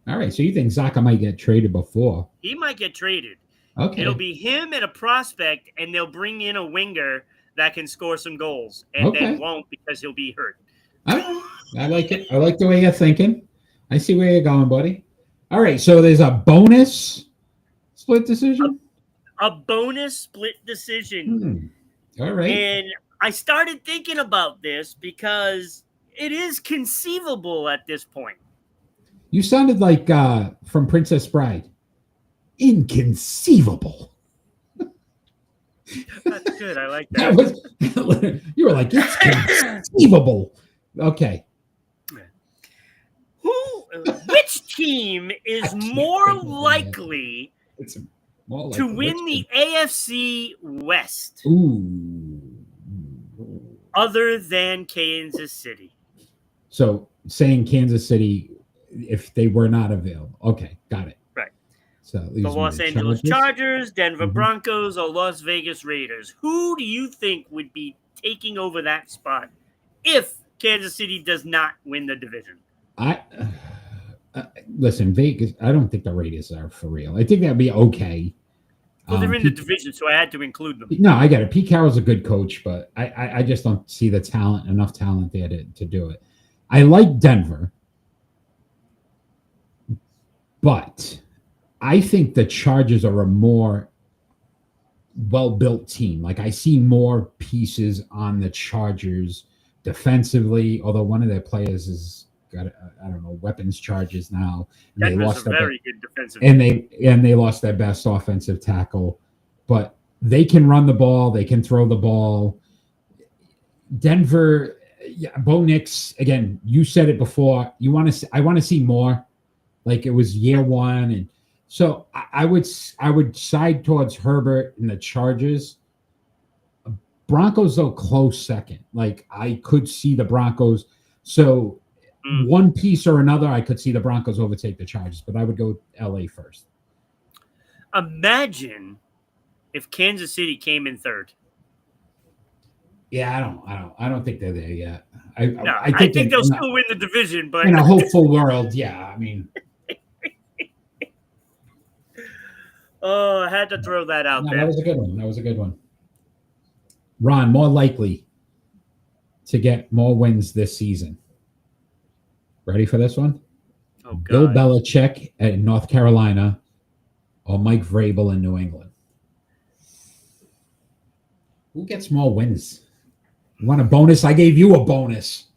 All right. So you think Zacha might get traded before? He might get traded. Okay. It'll be him and a prospect, and they'll bring in a winger that can score some goals, and then won't because he'll be hurt. I like it. I like the way you're thinking. I see where you're going, buddy. All right. So there's a bonus split decision? A bonus split decision. All right. And I started thinking about this because it is conceivable at this point. You sounded like from Princess Bride. Inconceivable. That's good. I like that. You were like, it's conceivable. Okay. Which team is more likely to win the AFC West? Ooh. Other than Kansas City. So saying Kansas City if they were not available. Okay, got it. Right. So that The leaves me Los with Angeles Chargers, Denver Mhm. Broncos, or Las Vegas Raiders. Who do you think would be taking over that spot if Kansas City does not win the division? Listen, Vegas. I don't think the Raiders are for real. I think that'd be okay. Well, they're in the division, so I had to include them. No, I get it. Pete Carroll's a good coach, but I just don't see the enough talent there to do it. I like Denver, but I think the Chargers are a more well-built team. Like I see more pieces on the Chargers defensively, although one of their players has got I don't know weapons charges now. And Denver's they lost a very good defensive and they lost their best offensive tackle, but they can run the ball, they can throw the ball. Denver, Bo Nix, again, you said it before. I want to see more. Like it was year one, and so I would side towards Herbert and the Chargers. Broncos though close second. Like I could see the Broncos. So one piece or another, I could see the Broncos overtake the Chargers, but I would go LA first. Imagine if Kansas City came in third. Yeah, I don't think they're there yet. I think they'll still win the division, but in a hopeful world, yeah. I mean, oh, I had to throw that out there. That was a good one. Ron, more likely to get more wins this season. Ready for this one? Oh, God. Bill Belichick at North Carolina or Mike Vrabel in New England? Who gets more wins? You want a bonus? I gave you a bonus.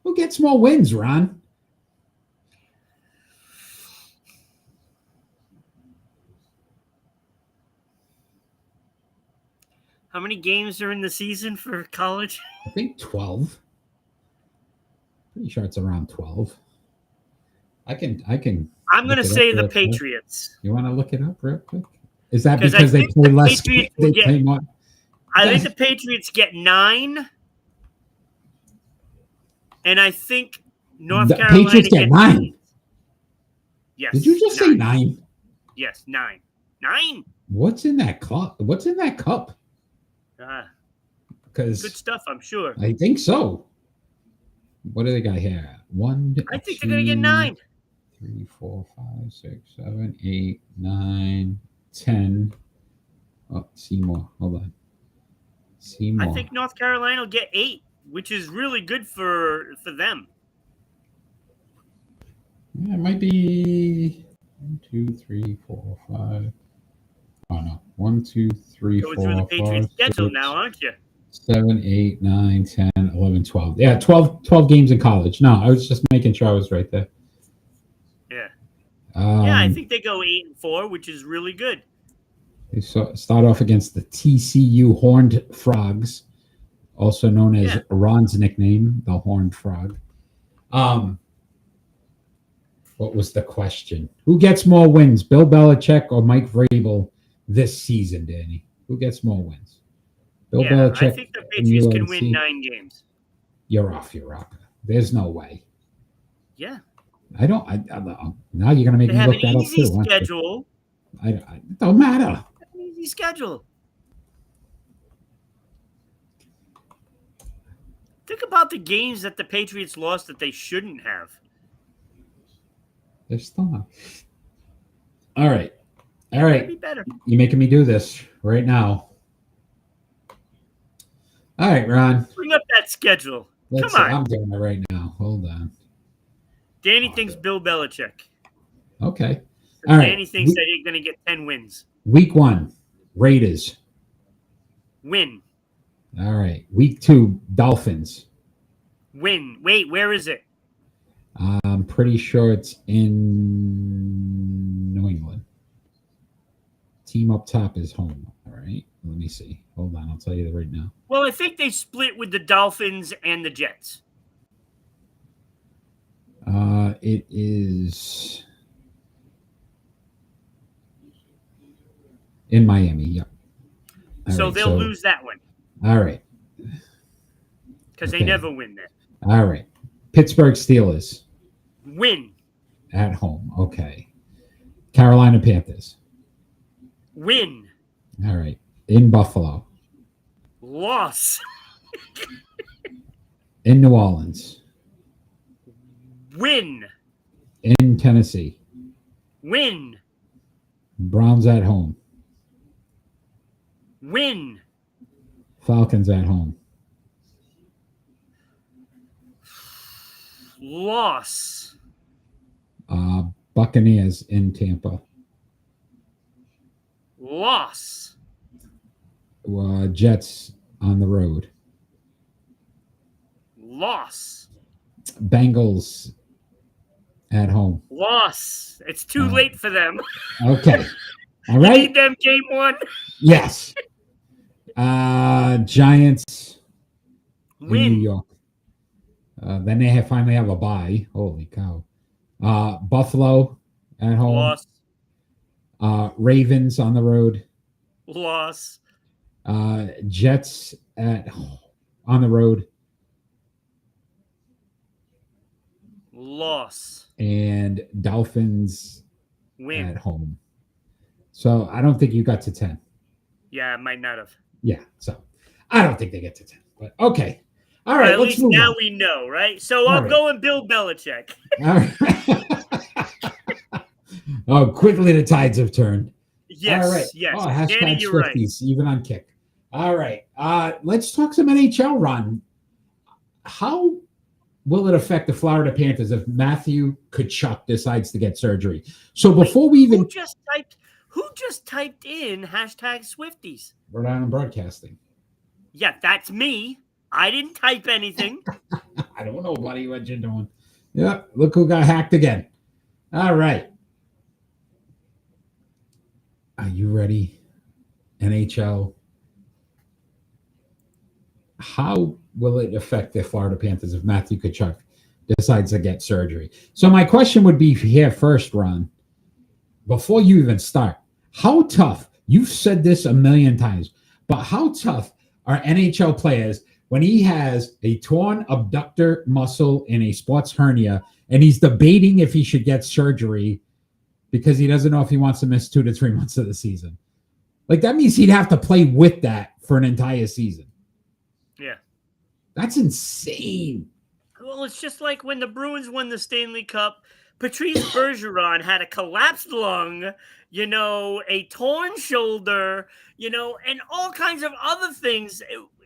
Who gets more wins, Ron? How many games are in the season for college? I think 12. Pretty sure it's around 12. I can. I'm going to say the Patriots. You want to look it up real quick? Is that because they play less? They play more. I think the Patriots get 9, and I think North Carolina Patriots get 9. Yes. Did you just say 9? Yes, 9. 9. What's in that cup? Because good stuff, I'm sure. I think so. What do they got here? 1. I think they're gonna get 9. 3, 4, 5, 6, 7, 8, 9, 10. Oh, Seymour. Hold on. Seymour. I think North Carolina will get 8, which is really good for them. Yeah, it might be 1, 2, 3, 4, 5. Oh no. 1, 2, 3, 4, 5, 6, through the Patriots schedule now, aren't you? 7, 8, 9, 10, 11, 12. Yeah, 12 games in college. No, I was just making sure I was right there. Yeah. Yeah, I think they go 8-4, which is really good. They start off against the TCU Horned Frogs, also known as Ron's nickname, the Horned Frog. What was the question? Who gets more wins, Bill Belichick or Mike Vrabel this season, Danny? Who gets more wins? Bill Belichick. I think the Patriots can win 9 games. You're off. There's no way. Yeah. I don't. Now you're gonna make me look that up too. They have an easy schedule. It don't matter. An easy schedule. Think about the games that the Patriots lost that they shouldn't have. They're still not. All right. Be better. You're making me do this right now. All right, Ron. Bring up that schedule. Come on. I'm doing it right now. Hold on. Danny thinks Bill Belichick. Okay. All right. Danny thinks that he's going to get 10 wins. Week 1, Raiders. Win. All right. Week 2, Dolphins. Win. Wait, where is it? I'm pretty sure it's in New England. Team up top is home. All right. Let me see. Hold on. I'll tell you right now. Well, I think they split with the Dolphins and the Jets. It is in Miami. Yep. So they'll lose that one. All right. Because they never win that. All right. Pittsburgh Steelers. Win. at home. Okay. Carolina Panthers. Win. All right. In Buffalo. Loss. In New Orleans. Win. In Tennessee. Win. Browns at home. Win. Falcons at home. Loss. Buccaneers in Tampa. Loss. Jets on the road. Loss. Bengals at home. Loss. It's too late for them. Okay. All You right. need them game one. Yes. Giants in New Win. York. Then they finally have a bye. Holy cow. Buffalo at home. Loss. Ravens on the road. Loss. Jets on the road. Loss. And Dolphins Win. at home. So I don't think you got to 10. Yeah, I might not have. Yeah. So I don't think they get to 10. But okay. All right. At Let's least move now on. we know, right? So All I'm right. going Bill Belichick. All right. Oh, quickly the tides have turned. Yes. All right. Yes. Oh, Danny, hashtag you're right. Swifties, even on kick. All right. Let's talk some NHL, Ron. How will it affect the Florida Panthers if Matthew Tkachuk decides to get surgery? So before we even Who just typed in hashtag Swifties? Rhode Island Broadcasting. Yeah, that's me. I didn't type anything. I don't know, buddy, what you're doing. Yeah, look who got hacked again. All right. Are you ready? NHL. How will it affect the Florida Panthers if Matthew Tkachuk decides to get surgery? So my question would be here first, Ron, before you even start, how tough, you've said this a million times, but how tough are NHL players when he has a torn abductor muscle and a sports hernia, and he's debating if he should get surgery because he doesn't know if he wants to miss 2 to 3 months of the season? Like, that means he'd have to play with that for an entire season. Yeah. That's insane. Well, it's just like when the Bruins won the Stanley Cup, Patrice Bergeron had a collapsed lung, a torn shoulder, and all kinds of other things.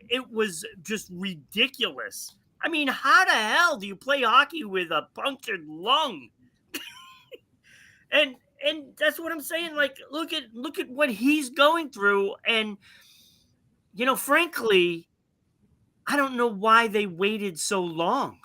It was just ridiculous. I mean, how the hell do you play hockey with a punctured lung? and that's what I'm saying. Like, look at what he's going through, and frankly, I don't know why they waited so long.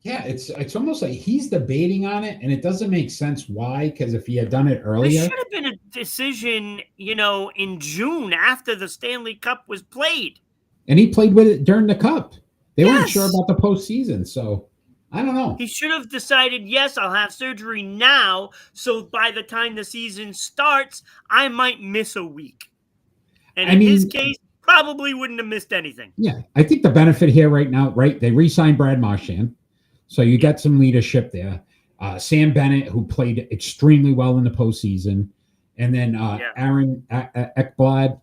Yeah, it's almost like he's debating on it, and it doesn't make sense why, because if he had done it earlier... There should have been a decision, in June after the Stanley Cup was played. And he played with it during the Cup. They weren't sure about the postseason, so I don't know. He should have decided, yes, I'll have surgery now, so by the time the season starts, I might miss a week. And in his case, probably wouldn't have missed anything. Yeah, I think the benefit here right now, right, they re-signed Brad Marchand, so you got some leadership there. Sam Bennett, who played extremely well in the postseason, and then Aaron Ekblad,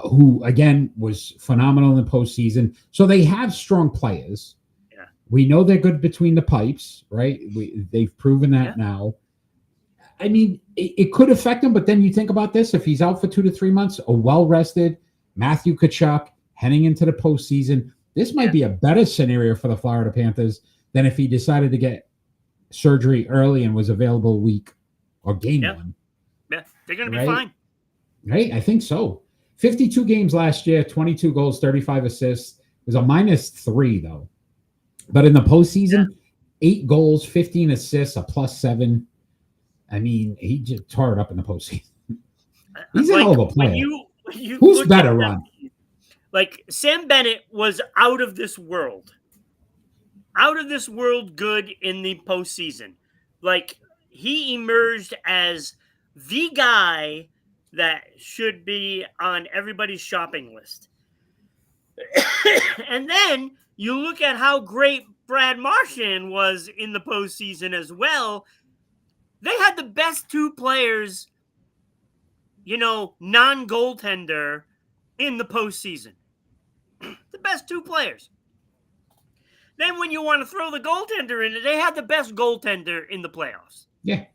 who, again, was phenomenal in the postseason. So they have strong players. Yeah. We know they're good between the pipes, right? They've proven that now. I mean, it could affect him, but then you think about this. If he's out for 2 to 3 months, a well-rested Matthew Tkachuk heading into the postseason, this might be a better scenario for the Florida Panthers than if he decided to get surgery early and was available week or game one. Yeah, they're going to be fine. Right? I think so. 52 games last year, 22 goals, 35 assists. It was a -3, though. But in the postseason, 8 goals, 15 assists, a +7. I mean, he just tore it up in the postseason. He's a hell of a player. Who's better, Ron? Like, Sam Bennett was out of this world. Out of this world good in the postseason. Like, he emerged as the guy that should be on everybody's shopping list. And then you look at how great Brad Marchand was in the postseason as well. They had the best two players, non-goaltender in the postseason. The best two players. Then when you want to throw the goaltender in it, they had the best goaltender in the playoffs. Yeah.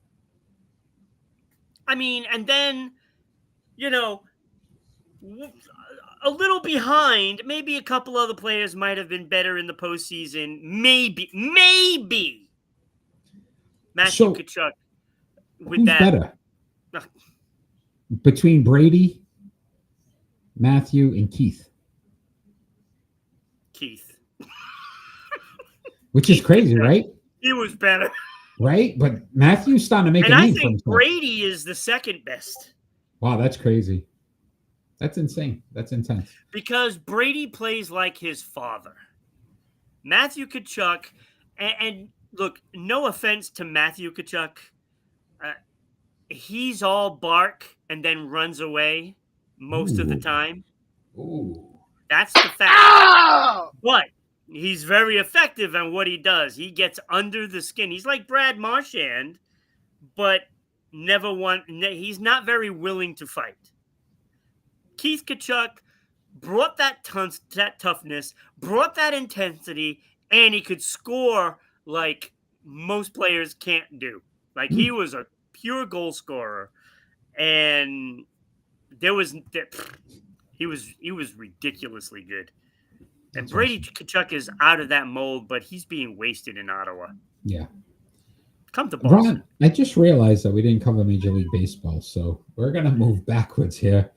I mean, and then, a little behind, maybe a couple other players might have been better in the postseason. Maybe. Matthew Tkachuk with who's that. Better? Between Brady, Matthew, and Keith. Which is crazy, right? He was better. Right? But Matthew's starting to make a name for himself. And I think Brady is the second best. Wow, that's crazy. That's insane. That's intense. Because Brady plays like his father. Matthew Tkachuk, and look, no offense to Matthew Tkachuk, he's all bark and then runs away most of the time. Ooh. That's the fact. Oh! But he's very effective on what he does. He gets under the skin. He's like Brad Marchand, but he's not very willing to fight. Keith Tkachuk brought that toughness, brought that intensity, and he could score like most players can't do. Like he was a pure goal scorer, and he was ridiculously good. And Brady Tkachuk is out of that mold, but he's being wasted in Ottawa. Yeah. Come to Boston. Ron, I just realized that we didn't cover Major League Baseball, so we're going to move backwards here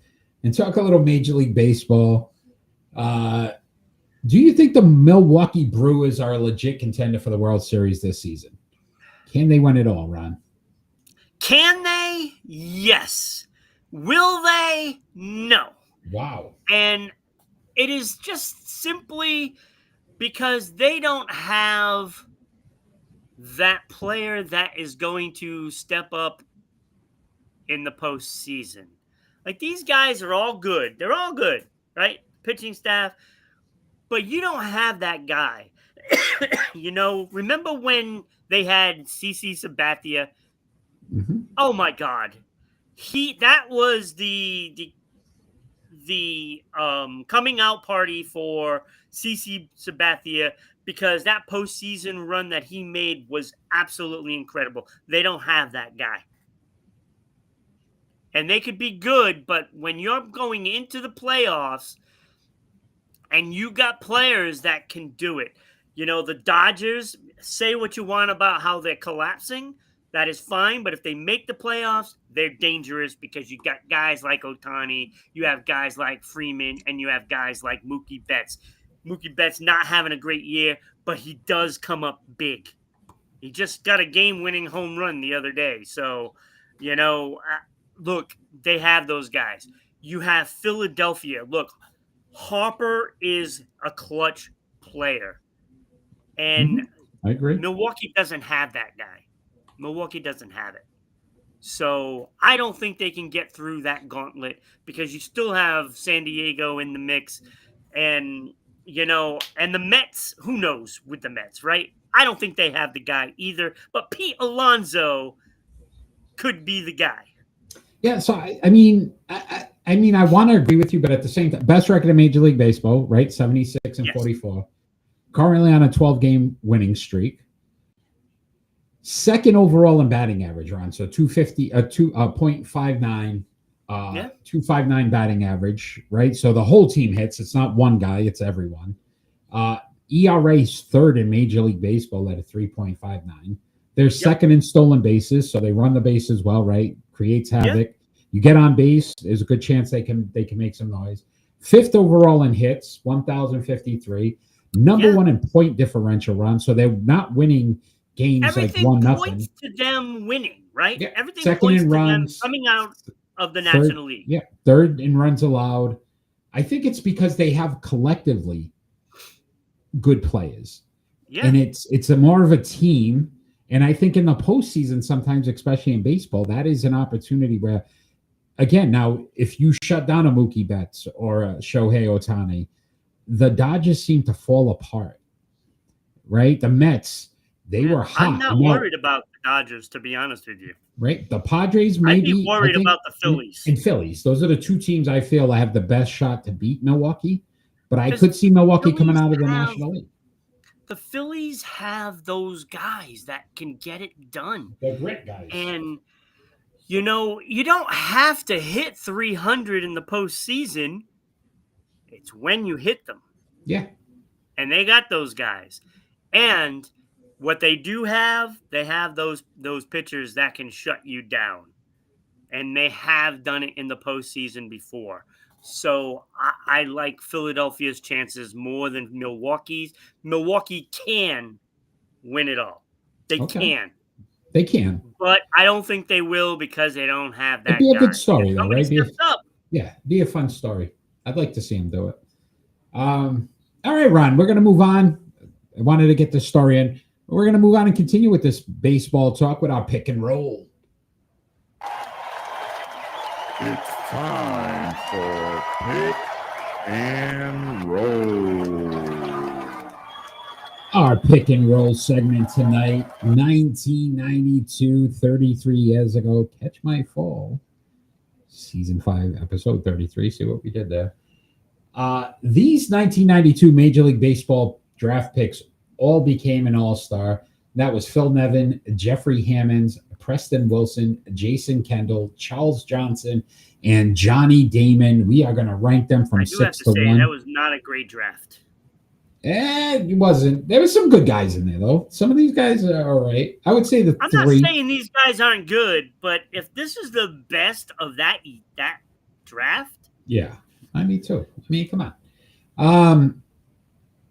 and talk a little Major League Baseball. Do you think the Milwaukee Brewers are a legit contender for the World Series this season? Can they win it all, Ron? Can they? Yes. Will they? No. Wow. And it is just simply because they don't have that player that is going to step up in the postseason. Like, these guys are all good. They're all good, right? Pitching staff. But you don't have that guy. Remember when they had CC Sabathia? Mm-hmm. Oh, my God. That was the coming out party for CC Sabathia, because that postseason run that he made was absolutely incredible. They don't have that guy. And they could be good, but when you're going into the playoffs and you got players that can do it, the Dodgers, say what you want about how they're collapsing. That is fine, but if they make the playoffs, they're dangerous because you got guys like Ohtani, you have guys like Freeman, and you have guys like Mookie Betts. Mookie Betts not having a great year, but he does come up big. He just got a game-winning home run the other day. So, look, they have those guys. You have Philadelphia. Look, Harper is a clutch player. And I agree. Milwaukee doesn't have that guy. Milwaukee doesn't have it. So I don't think they can get through that gauntlet because you still have San Diego in the mix. And, and the Mets, who knows with the Mets, right? I don't think they have the guy either. But Pete Alonso could be the guy. Yeah, so I want to agree with you, but at the same time, best record in Major League Baseball, right? 76-44. Currently on a 12-game winning streak. Second overall in batting average, Ron. So 0.59, 259 batting average, right? So the whole team hits. It's not one guy, it's everyone. ERA is third in Major League Baseball at a 3.59. They're second in stolen bases, so they run the bases well, right? Creates havoc. Yep. You get on base, there's a good chance they can make some noise. Fifth overall in hits, 1,053. Number one in point differential, Ron. So they're not winning games everything like 1-0. Points to them winning, right? Yeah. Everything Second points in to runs, them coming out of the National League. Yeah, third in runs allowed. I think it's because they have collectively good players. Yeah. And it's a more of a team. And I think in the postseason, sometimes, especially in baseball, that is an opportunity where, again, now, if you shut down a Mookie Betts or a Shohei Ohtani, the Dodgers seem to fall apart, right? The Mets, They were hot. I'm not worried about the Dodgers, to be honest with you. Right? The Padres, I'd maybe. be worried about the Phillies. And Phillies. Those are the two teams I feel have the best shot to beat Milwaukee. But I could see Milwaukee coming out of the National League. The Phillies have those guys that can get it done. They're great guys. And, you don't have to hit 300 in the postseason. It's when you hit them. Yeah. And they got those guys. And what they do have, they have those pitchers that can shut you down. And they have done it in the postseason before. So I like Philadelphia's chances more than Milwaukee's. Milwaukee can win it all. They can. They can. But I don't think they will because they don't have that. It'd be a good story, though, right? Yeah, be a fun story. I'd like to see him do it. All right, Ron, we're going to move on. I wanted to get this story in. We're going to move on and continue with this baseball talk with our pick and roll. It's time for Pick and Roll. Our pick and roll segment tonight, 1992, 33 years ago. Catch My Fall. Season 5, episode 33. See what we did there. These 1992 Major League Baseball draft picks all became an all-star. That was Phil Nevin, Jeffrey Hammonds, Preston Wilson, Jason Kendall, Charles Johnson, and Johnny Damon. We are going to rank them from 6 to 1. That was not a great draft. It wasn't. There were some good guys in there, though. Some of these guys are all right. I would say I'm not saying these guys aren't good, but if this is the best of that draft. Yeah, me too. I mean, come on.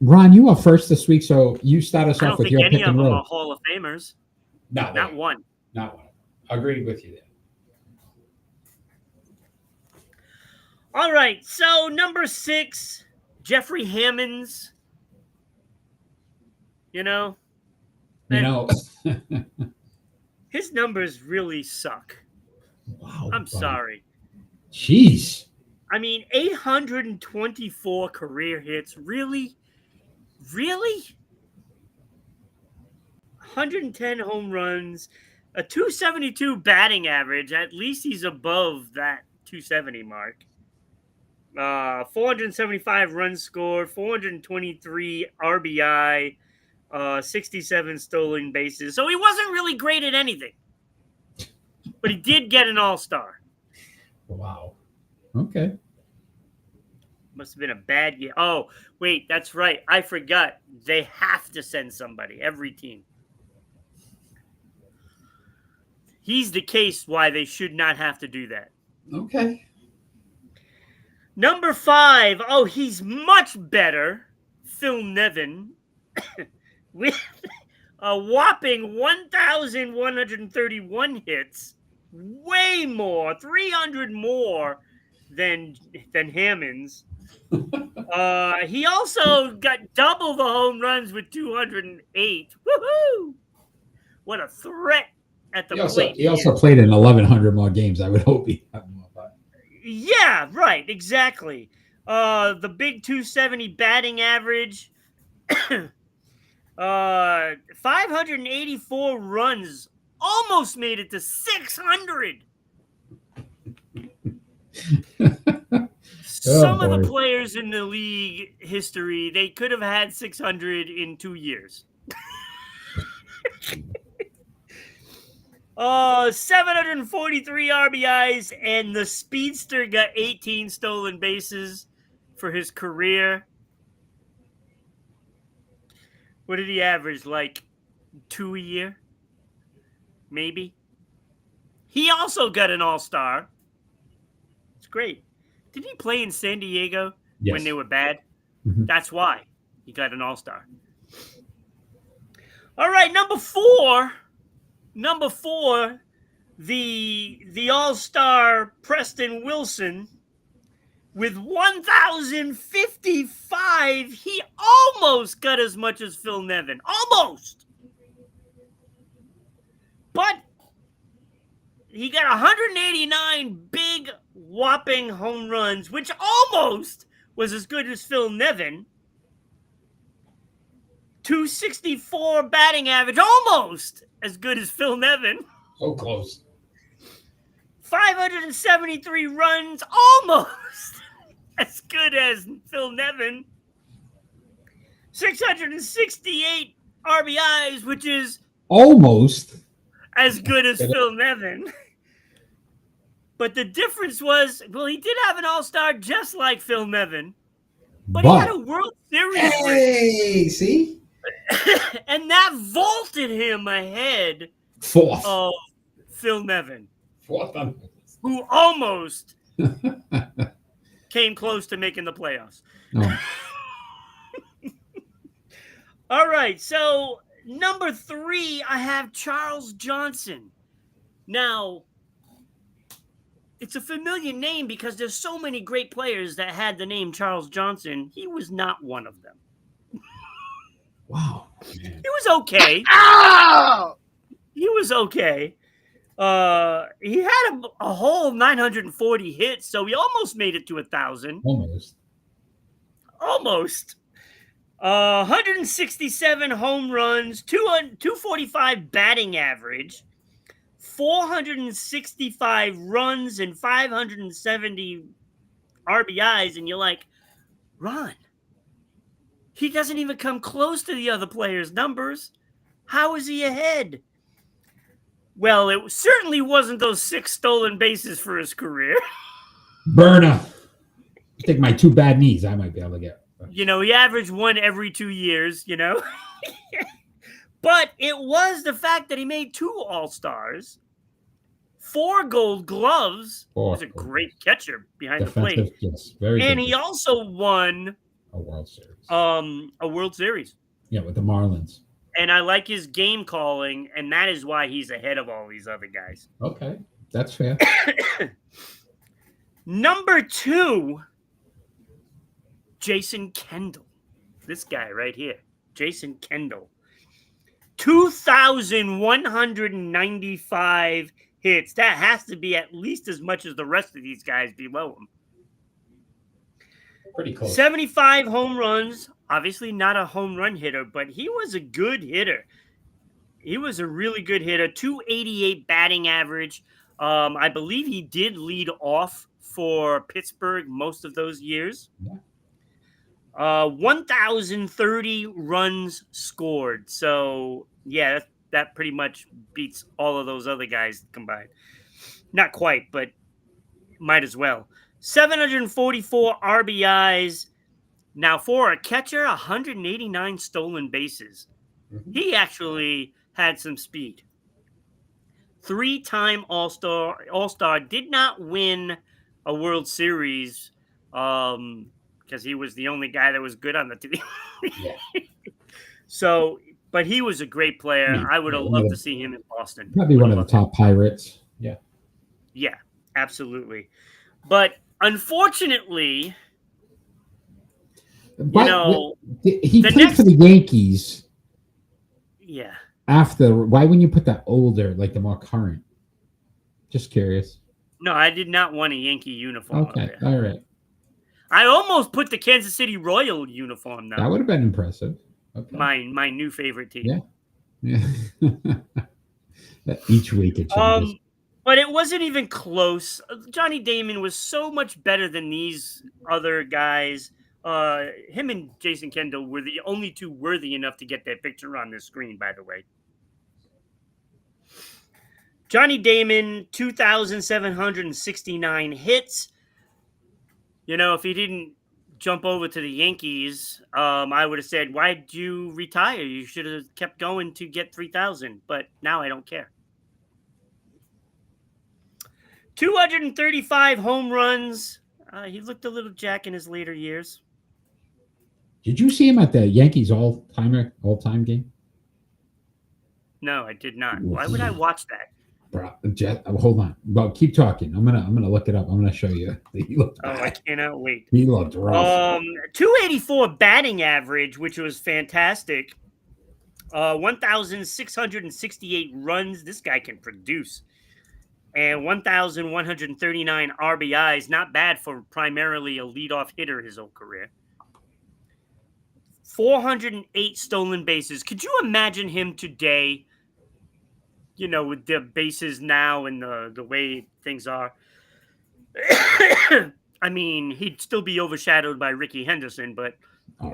Ron, you are first this week, so you start us off with your pick and roll. I don't think any of them are Hall of Famers. No, not one. Not one. Agreed with you there. All right, so number 6, Jeffrey Hammonds. His numbers really suck. Wow. I'm sorry. Jeez. I mean, 824 career hits. Really? 110 home runs, a 272 batting average. At least he's above that 270 mark. 475 runs scored, 423 RBI, 67 stolen bases. So he wasn't really great at anything. But he did get an all-star. Wow. Okay. Must have been a bad year. Oh, wait, that's right. I forgot. They have to send somebody, every team. He's the case why they should not have to do that. Okay. Number 5. Oh, he's much better. Phil Nevin. With a whopping 1,131 hits. Way more. 300 more than Hammonds. He also got double the home runs with 208. Woohoo! What a threat at the plate. He also played in 1,100 more games. I would hope he had more. Yeah, right. Exactly. The big 270 batting average. 584 runs. Almost made it to 600. Some of the players in the league history, they could have had 600 in 2 years. 743 RBIs, and the speedster got 18 stolen bases for his career. What did he average? Like 2 a year? Maybe. He also got an all-star. It's great. Did he play in San Diego when they were bad? Mm-hmm. That's why he got an all-star. All right, number 4. Number 4, the all-star Preston Wilson with 1,055. He almost got as much as Phil Nevin. Almost. But he got 189 big whopping home runs, which almost was as good as Phil Nevin. .264 batting average, almost as good as Phil Nevin. So close. 573 runs, almost as good as Phil Nevin. 668 RBIs, which is almost as good as Phil Nevin. But the difference was, well, he did have an all-star just like Phil Nevin, but he had a World Series ring. Hey, see? And that vaulted him ahead Fourth of Phil Nevin, on who almost came close to making the playoffs. No. All right, so number 3, I have Charles Johnson. Now, it's a familiar name because there's so many great players that had the name Charles Johnson. He was not one of them. Wow. Man. He was okay. He was okay. He had a whole 940 hits, so he almost made it to 1,000. Almost. 167 home runs, 245 batting average, 465 runs, and 570 RBIs. And you're like, Ron, he doesn't even come close to the other players' numbers. How is he ahead? Well, it certainly wasn't those 6 stolen bases for his career. Burner. I think my 2 bad knees I might be able to get. You know, he averaged 1 every 2 years, you know. But it was the fact that he made 2 All-Stars, 4 Gold Gloves. He was a great catcher behind the plate. Yes, very and good. he also won a World Series. A World Series. Yeah, with the Marlins. And I like his game calling, and that is why he's ahead of all these other guys. Okay, that's fair. Number 2, Jason Kendall. This guy right here, Jason Kendall. 2,195 hits. That has to be at least as much as the rest of these guys below him. Pretty close. 75 home runs. Obviously not a home run hitter, but he was a good hitter. He was a really good hitter. 288 batting average. I believe he did lead off for Pittsburgh most of those years. Yeah. 1,030 runs scored. So, yeah, that pretty much beats all of those other guys combined. Not quite, but might as well. 744 RBIs. Now, for a catcher, 189 stolen bases. Mm-hmm. He actually had some speed. 3-time All-Star. Did not win a World Series because he was the only guy that was good on the team. Yeah. So, but he was a great player. Yeah. I would have loved to see him in Boston. Probably one of the top Pirates. Yeah. Yeah, absolutely. But unfortunately, he played for the Yankees. Yeah. Why wouldn't you put that older, like the more current? Just curious. No, I did not want a Yankee uniform. Okay, all right. I almost put the Kansas City Royal uniform now. That would have been impressive. Okay. My new favorite team. Yeah. Each week it changes. But it wasn't even close. Johnny Damon was so much better than these other guys. Him and Jason Kendall were the only 2 worthy enough to get their picture on this screen, by the way. Johnny Damon, 2,769 hits. You know, if he didn't jump over to the Yankees, I would have said, why'd you retire? You should have kept going to get 3,000. But now I don't care. 235 home runs. He looked a little jack in his later years. Did you see him at the Yankees all-time game? No, I did not. Why would I watch that? Bro, hold on. Well, keep talking. I'm gonna look it up. I'm gonna show you. He looked bad. I cannot wait. He looked rough. 284 batting average, which was fantastic. 1,668 runs. This guy can produce. And 1,139 RBIs. Not bad for primarily a leadoff hitter his whole career. 408 stolen bases. Could you imagine him today, with the bases now and the way things are? I mean, he'd still be overshadowed by Ricky Henderson, but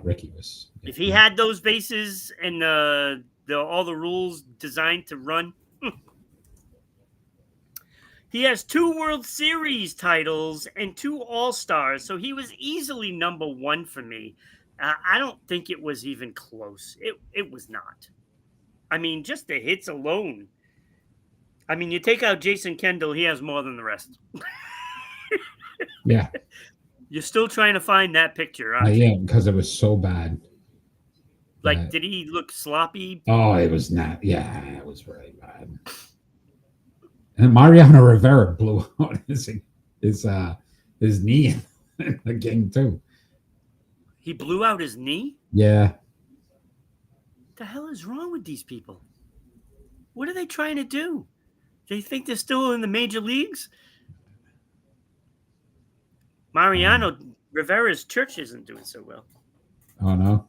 Ricky was. if he had those bases and all the rules designed to run, he has 2 World Series titles and 2 All-Stars, so he was easily number 1 for me. I don't think it was even close. It was not. I mean, just the hits alone. I mean, you take out Jason Kendall, he has more than the rest. Yeah. You're still trying to find that picture, aren't you? Yeah, because it was so bad. Like, did he look sloppy? Oh, it was not. Yeah, it was really bad. And Mariano Rivera blew out his knee in the game too. He blew out his knee? Yeah. What the hell is wrong with these people? What are they trying to do? They think they're still in the major leagues? Mariano Rivera's church isn't doing so well. Oh no.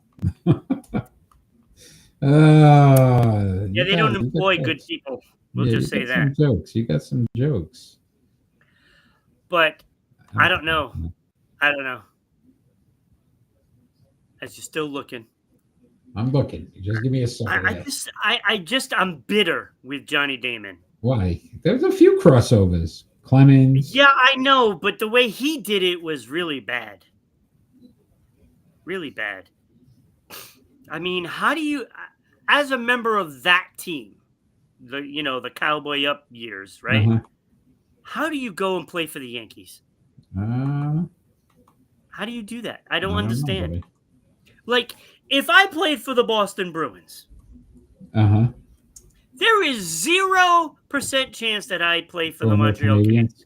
Yeah, they don't employ good people. We'll just say that. Jokes. You got some jokes. But I don't know. As you're still looking. I'm looking. Just give me a second. I'm bitter with Johnny Damon. Why? There's a few crossovers. Clemens. Yeah, I know, but the way he did it was really bad. Really bad. I mean, how do you, as a member of that team, the Cowboy Up years, right? Uh-huh. How do you go and play for the Yankees? How do you do that? I don't understand. Know, like, if I played for the Boston Bruins, there is 0% chance that I play for the Montreal Canadiens.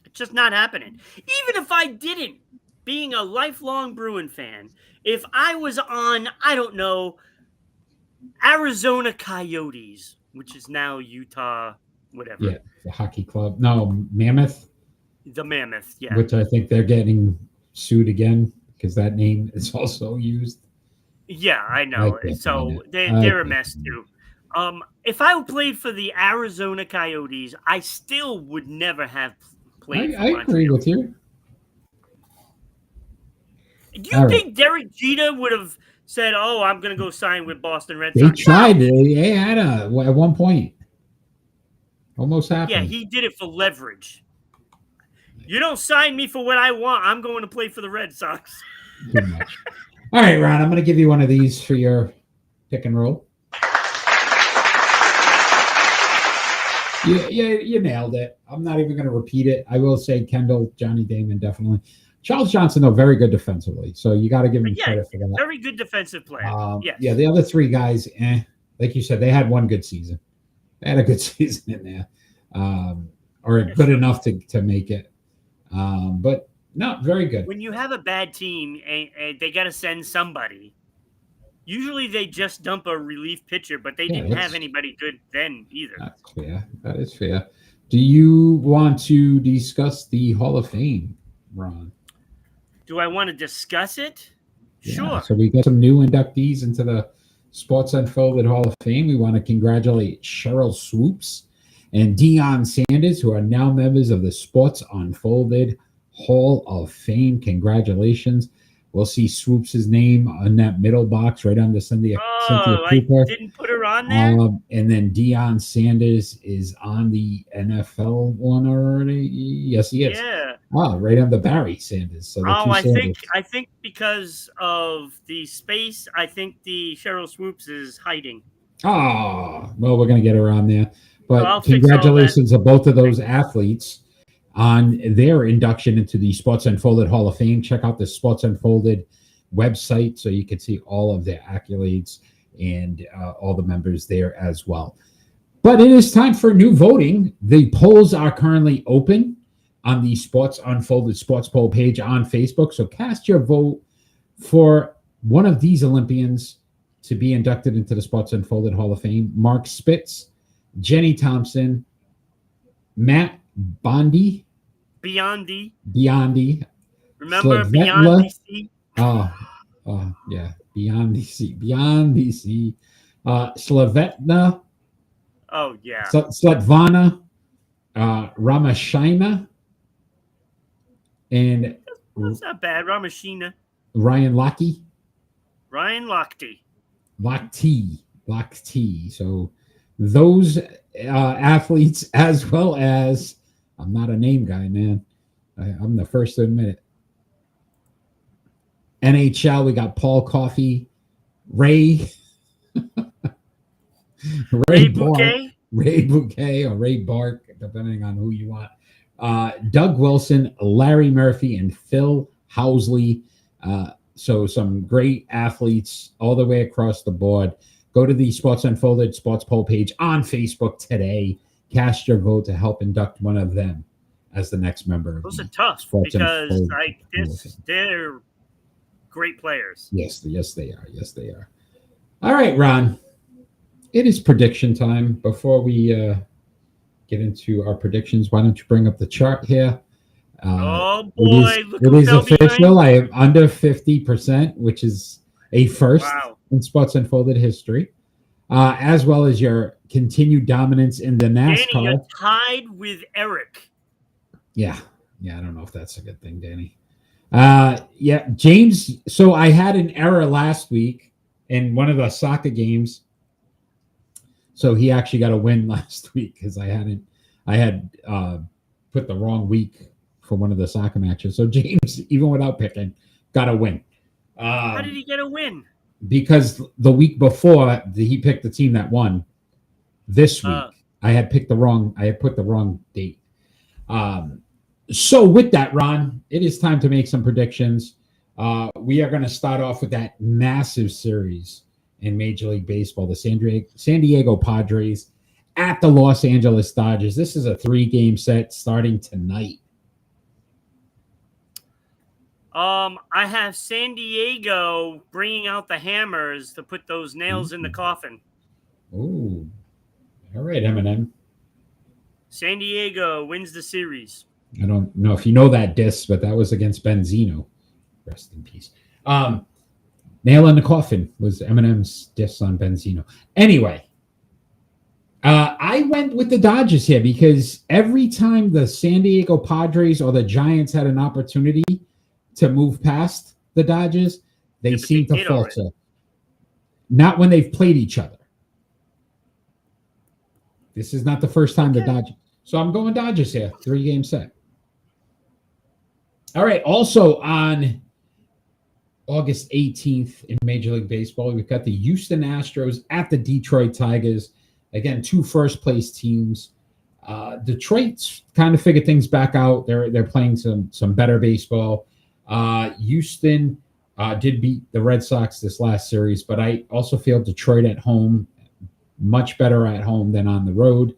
It's just not happening. Even if I didn't, being a lifelong Bruin fan, if I was on, I don't know, Arizona Coyotes, which is now Utah, whatever. Yeah, the hockey club. No, Mammoth. The Mammoth, yeah. Which I think they're getting sued again because that name is also used. Yeah, I know. So they're a mess too. If I played for the Arizona Coyotes, I still would never have played for Montreal. I agree with you. Do you think Derek Jeter would have said, "Oh, I'm going to go sign with Boston Red Sox"? They tried. They had at one point. Almost happened. Yeah, he did it for leverage. You don't sign me for what I want. I'm going to play for the Red Sox. Too much. All right, Ron, I'm going to give you one of these for your pick and roll. You nailed it. I'm not even going to repeat it. I will say Kendall, Johnny Damon, definitely. Charles Johnson, though, very good defensively. So you got to give him credit for that. Very good defensive player. Yes. Yeah, the other 3 guys, like you said, they had one good season. They had a good season in there, or good enough to make it. But no, very good. When you have a bad team and they got to send somebody, usually they just dump a relief pitcher, but they didn't have anybody good then either. That's fair. That is fair. Do you want to discuss the Hall of Fame, Ron? Do I want to discuss it? Yeah, sure. So we got some new inductees into the Sports Unfolded Hall of Fame. We want to congratulate Cheryl Swoops and Deion Sanders, who are now members of the Sports Unfolded Hall of Fame. Congratulations. We'll see Swoops' name on that middle box right under Cynthia Cooper. I didn't put her on there? And then Deion Sanders is on the NFL one already. Yes, he is. Yeah. Oh, right under Barry Sanders. So I think because of the space, I think the Cheryl Swoops is hiding. Oh, well, we're going to get her on there. But well, congratulations to both of those athletes on their induction into the Sports Unfolded Hall of Fame. Check out the Sports Unfolded website so you can see all of their accolades and all the members there as well. But it is time for new voting. The polls are currently open on the Sports Unfolded Sports Poll page on Facebook. So cast your vote for one of these Olympians to be inducted into the Sports Unfolded Hall of Fame. Mark Spitz, Jenny Thompson, Matt Biondi. Remember Slaventla, Biondi? Yeah. Beyond DC. Beyond DC. Slavetna, Oh yeah, Sletvana, Ramashina, and that's not bad. Ramashina, Ryan Lochte. Ryan Lochte. Lochte. So those athletes, as well as, I'm not a name guy, man. I'm the first to admit it. NHL, we got Paul Coffey, Ray Ray Bark, Bouquet. Ray Bouquet, or Ray Bark, depending on who you want. Doug Wilson, Larry Murphy, and Phil Housley. So some great athletes all the way across the board. Go to the Sports Unfolded Sports Poll page on Facebook today. Cast your vote to help induct one of them as the next member. Those are tough Sports because Unfolded. they're great players. Yes, they are. Yes, they are. All right, Ron. It is prediction time. Before we get into our predictions, why don't you bring up the chart here? Oh boy, it is official. I am under 50%, which is a first in Sports Unfolded history, as well as your continued dominance in the NASCAR. Danny, you're tied with Eric. Yeah, I don't know if that's a good thing, Danny. Yeah, James. So I had an error last week in one of the soccer games. So he actually got a win last week because I had put the wrong week for one of the soccer matches. So James, even without picking, got a win. How did he get a win? Because the week before he picked the team that won. This week I had put the wrong date. So with that, Ron, it is time to make some predictions. We are going to start off with that massive series in Major League Baseball, the San Diego Padres at the Los Angeles Dodgers. This is a 3-game set starting tonight. I have San Diego bringing out the hammers to put those nails in the coffin. Ooh. All right, Eminem. San Diego wins the series. I don't know if you know that diss, but that was against Benzino. Rest in peace. Nail in the coffin was Eminem's diss on Benzino. Anyway, I went with the Dodgers here because every time the San Diego Padres or the Giants had an opportunity to move past the Dodgers, they seem to falter. Not when they've played each other. This is not the first time the Dodgers. So I'm going Dodgers here. 3-game set. All right. Also on August 18th in Major League Baseball, we've got the Houston Astros at the Detroit Tigers. Again, 2 first-place teams. Detroit's kind of figured things back out. They're playing some better baseball. Houston did beat the Red Sox this last series, but I also feel Detroit at home, much better at home than on the road.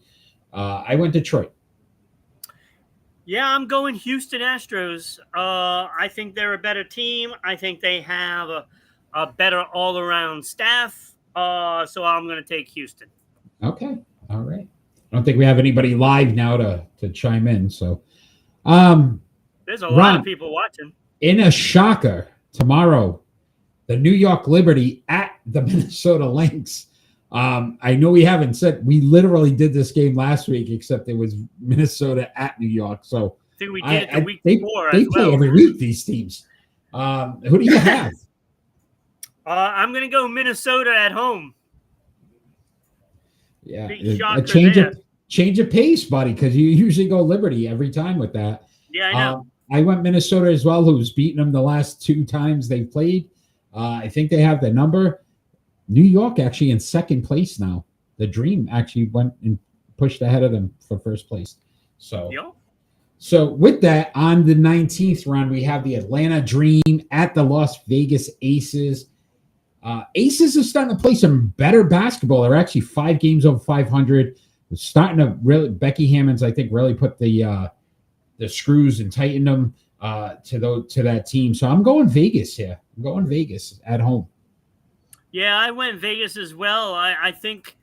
I went Detroit. Yeah, I'm going Houston Astros. I think they're a better team. I think they have a better all-around staff. So I'm going to take Houston. Okay. All right. I don't think we have anybody live now to chime in. So there's a lot of people watching. In a shocker, tomorrow, the New York Liberty at the Minnesota Lynx. I know we haven't said, we literally did this game last week, except it was Minnesota at New York. So I think we did it the week before. They play every week, these teams. Who do you have? I'm going to go Minnesota at home. Yeah, a change of pace, buddy, because you usually go Liberty every time with that. Yeah, I know. I went Minnesota as well, who's beaten them the last 2 times they've played. I think they have the number. New York actually in second place now. The Dream actually went and pushed ahead of them for first place. So with that, on the 19th round, we have the Atlanta Dream at the Las Vegas Aces. Aces are starting to play some better basketball. They're actually 5 games over 500. They're starting to really, Becky Hammonds, I think, really put the screws and tighten them to that team. So I'm going Vegas here. I'm going Vegas at home. Yeah, I went Vegas as well. I think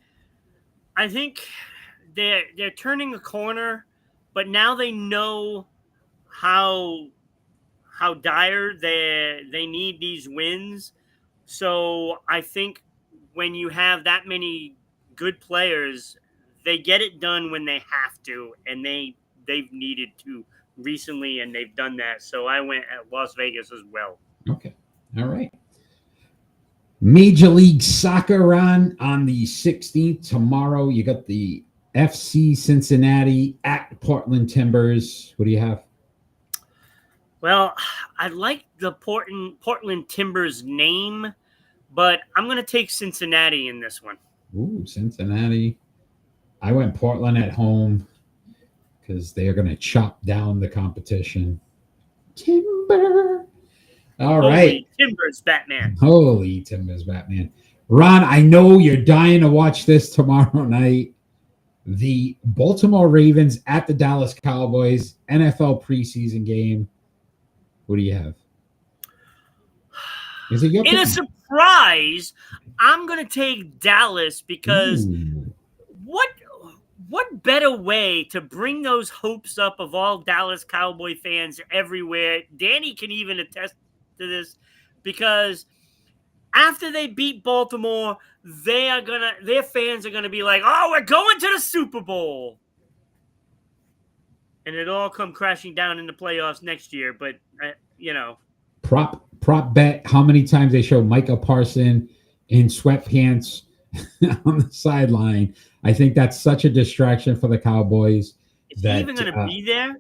they're turning a corner, but now they know how how dire they need these wins. So I think when you have that many good players, they get it done when they have to, and they've needed to recently, and they've done that. So I went at Las Vegas as well. Okay. All right. Major League Soccer on the 16th. Tomorrow, you got the FC Cincinnati at Portland Timbers. What do you have? Well, I like the Portland Timbers name, but I'm going to take Cincinnati in this one. Ooh, Cincinnati. I went Portland at home because they are going to chop down the competition. Timber. All Holy right. Timbers, Batman. Holy Timbers, Batman. Ron, I know you're dying to watch this tomorrow night. The Baltimore Ravens at the Dallas Cowboys NFL preseason game. What do you have? Is it your In pick? a surprise, I'm going to take Dallas because Ooh. what better way to bring those hopes up of all Dallas Cowboy fans everywhere? Danny can even attest to this because after they beat Baltimore, their fans are gonna be like, "Oh, we're going to the Super Bowl," and it'll all come crashing down in the playoffs next year. But Prop bet how many times they show Micah Parsons in sweatpants on the sideline. I think that's such a distraction for the Cowboys. Is he even going to be there?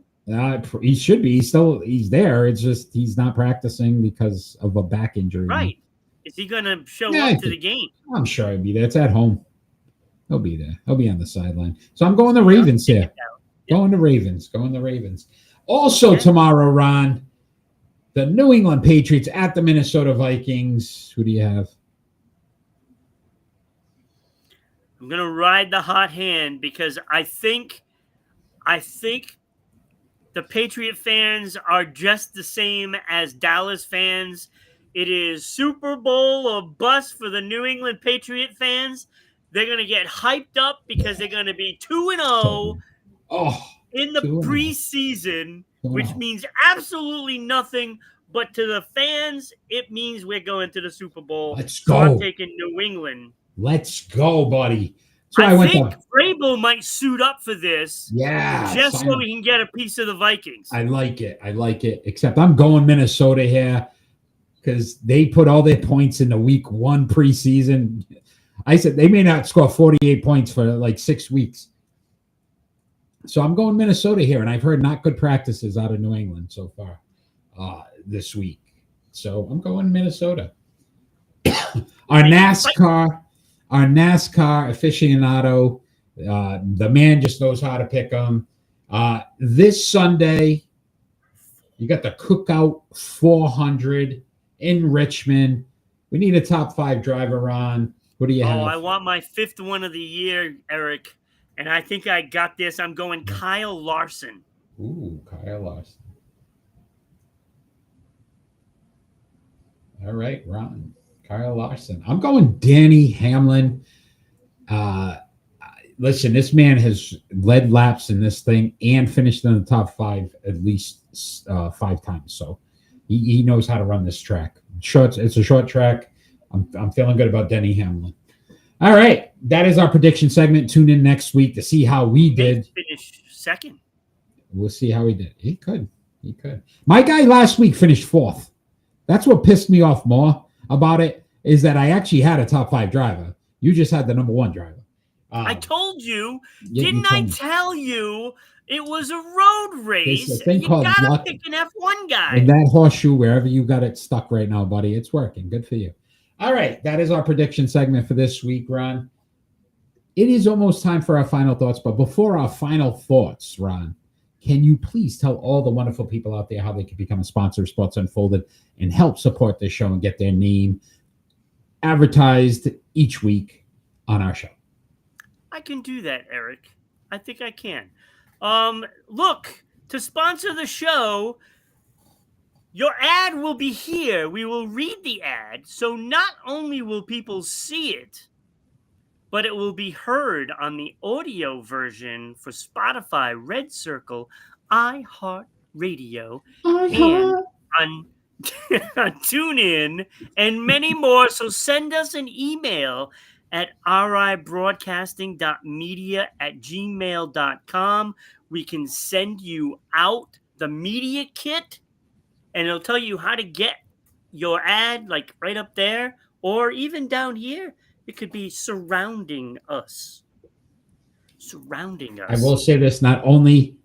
He should be. He's there. It's just he's not practicing because of a back injury. Right. Is he going to show up to the game? I'm sure he'll be there. It's at home. He'll be there. He'll be on the sideline. So I'm going the Ravens here. Going the Ravens. Also tomorrow, Ron, the New England Patriots at the Minnesota Vikings. Who do you have? I'm going to ride the hot hand because I think the Patriot fans are just the same as Dallas fans. It is Super Bowl or bust for the New England Patriot fans. They're going to get hyped up because they're going to be 2-0 in the preseason, which means absolutely nothing. But to the fans, it means we're going to the Super Bowl. Let's go. So I'm taking New England. Let's go, buddy. So I think Vrabel might suit up for this. Yeah. Just so we can get a piece of the Vikings. I like it. Except I'm going Minnesota here because they put all their points in the week 1 preseason. I said they may not score 48 points for like 6 weeks. So I'm going Minnesota here, and I've heard not good practices out of New England so far this week. So I'm going Minnesota. Our NASCAR aficionado, the man just knows how to pick them. This Sunday, you got the Cookout 400 in Richmond. We need a top 5 driver on. What do you have? I want my 5th one of the year, Eric. And I think I got this. I'm going Kyle Larson. Ooh, Kyle Larson. All right, Ron. Kyle Larson. I'm going Danny Hamlin. Listen, this man has led laps in this thing and finished in the top 5 at least 5 times. So he knows how to run this track. It's a short track. I'm feeling good about Denny Hamlin. All right, that is our prediction segment. Tune in next week to see how we did. Finish second. We'll see how he did. He could. My guy last week finished 4th. That's what pissed me off more about it is that I actually had a top 5 driver. You just had the number 1 driver. I told you. Didn't I tell you it was a road race? You gotta pick an F1 guy. And that horseshoe, wherever you got it stuck right now, buddy, it's working. Good for you. All right, that is our prediction segment for this week, Ron. It is almost time for our final thoughts, but before our final thoughts, Ron, can you please tell all the wonderful people out there how they can become a sponsor of Sports Unfolded and help support this show and get their name advertised each week on our show? I can do that, Eric. I think I can. Look, to sponsor the show, your ad will be here. We will read the ad. So not only will people see it, but it will be heard on the audio version for Spotify, Red Circle, iHeartRadio, and on TuneIn, and many more. So send us an email at ribroadcasting.media@gmail.com. We can send you out the media kit, and it'll tell you how to get your ad, like right up there, or even down here. It could be surrounding us. Surrounding us. I will say this, not only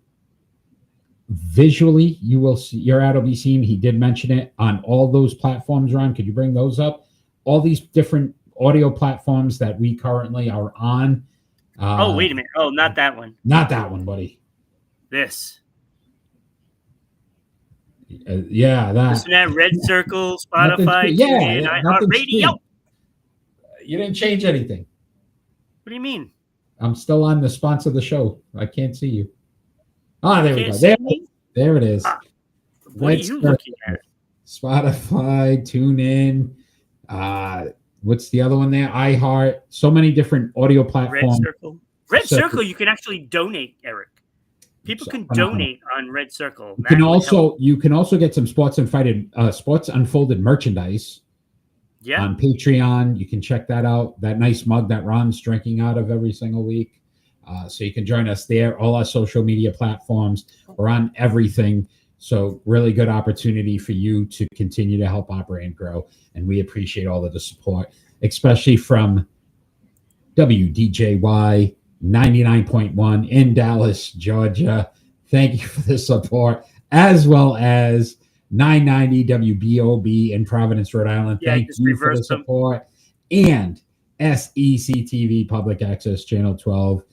visually, you will see your ad will be seen. He did mention it on all those platforms, Ron. Could you bring those up? All these different audio platforms that we currently are on. Oh, wait a minute. Oh, not that one. Not that one, buddy. This. Yeah, that. Listen to that Red Circle, Spotify, TuneIn, iHeartRadio. You didn't change anything. What do you mean? I'm still on the sponsor of the show. I can't see you. There we go. There it is. What are you looking at? Spotify, TuneIn. What's the other one there? iHeart. So many different audio platforms. Red Circle. Red Circle, you can actually donate, Eric. People can donate on Red Circle. You can also get some Sports Unfolded merchandise. Yeah. On Patreon. You can check that out. That nice mug that Ron's drinking out of every single week. So you can join us there. All our social media platforms. We're on everything. So really good opportunity for you to continue to help our brand grow. And we appreciate all of the support, especially from WDJY 99.1 in Dallas, Georgia. Thank you for the support, as well as 990 WBOB in Providence, Rhode Island. Thank you for the support. And SECTV Public Access Channel 12